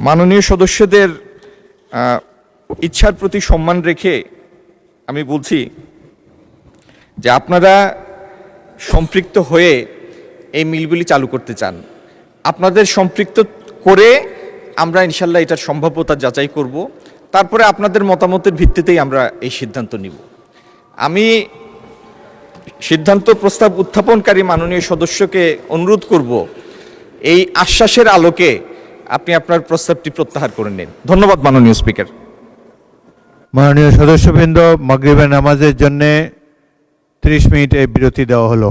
মাননীয় সদস্যদের ইচ্ছার প্রতি সম্মান রেখে আমি বলছি যে আপনারা সম্পৃক্ত হয়ে এই মিলগুলি চালু করতে চান, আপনাদের সম্পৃক্ত করে আমরা ইনশাল্লাহ এটার সম্ভাব্যতা যাচাই করব, তারপরে আপনাদের মতামতের ভিত্তিতেই আমরা এই সিদ্ধান্ত নিব। আমি সিদ্ধান্ত প্রস্তাব উত্থাপনকারী মাননীয় সদস্যকে অনুরোধ করব এই আশ্বাসের আলোকে আপনি আপনার প্রস্তাবটি প্রত্যাহার করে নিন। ধন্যবাদ মাননীয় স্পিকার। মাননীয় সদস্যবৃন্দ, মাগরিবের নামাজের জন্য 30 মিনিট বিরতি দেওয়া হলো।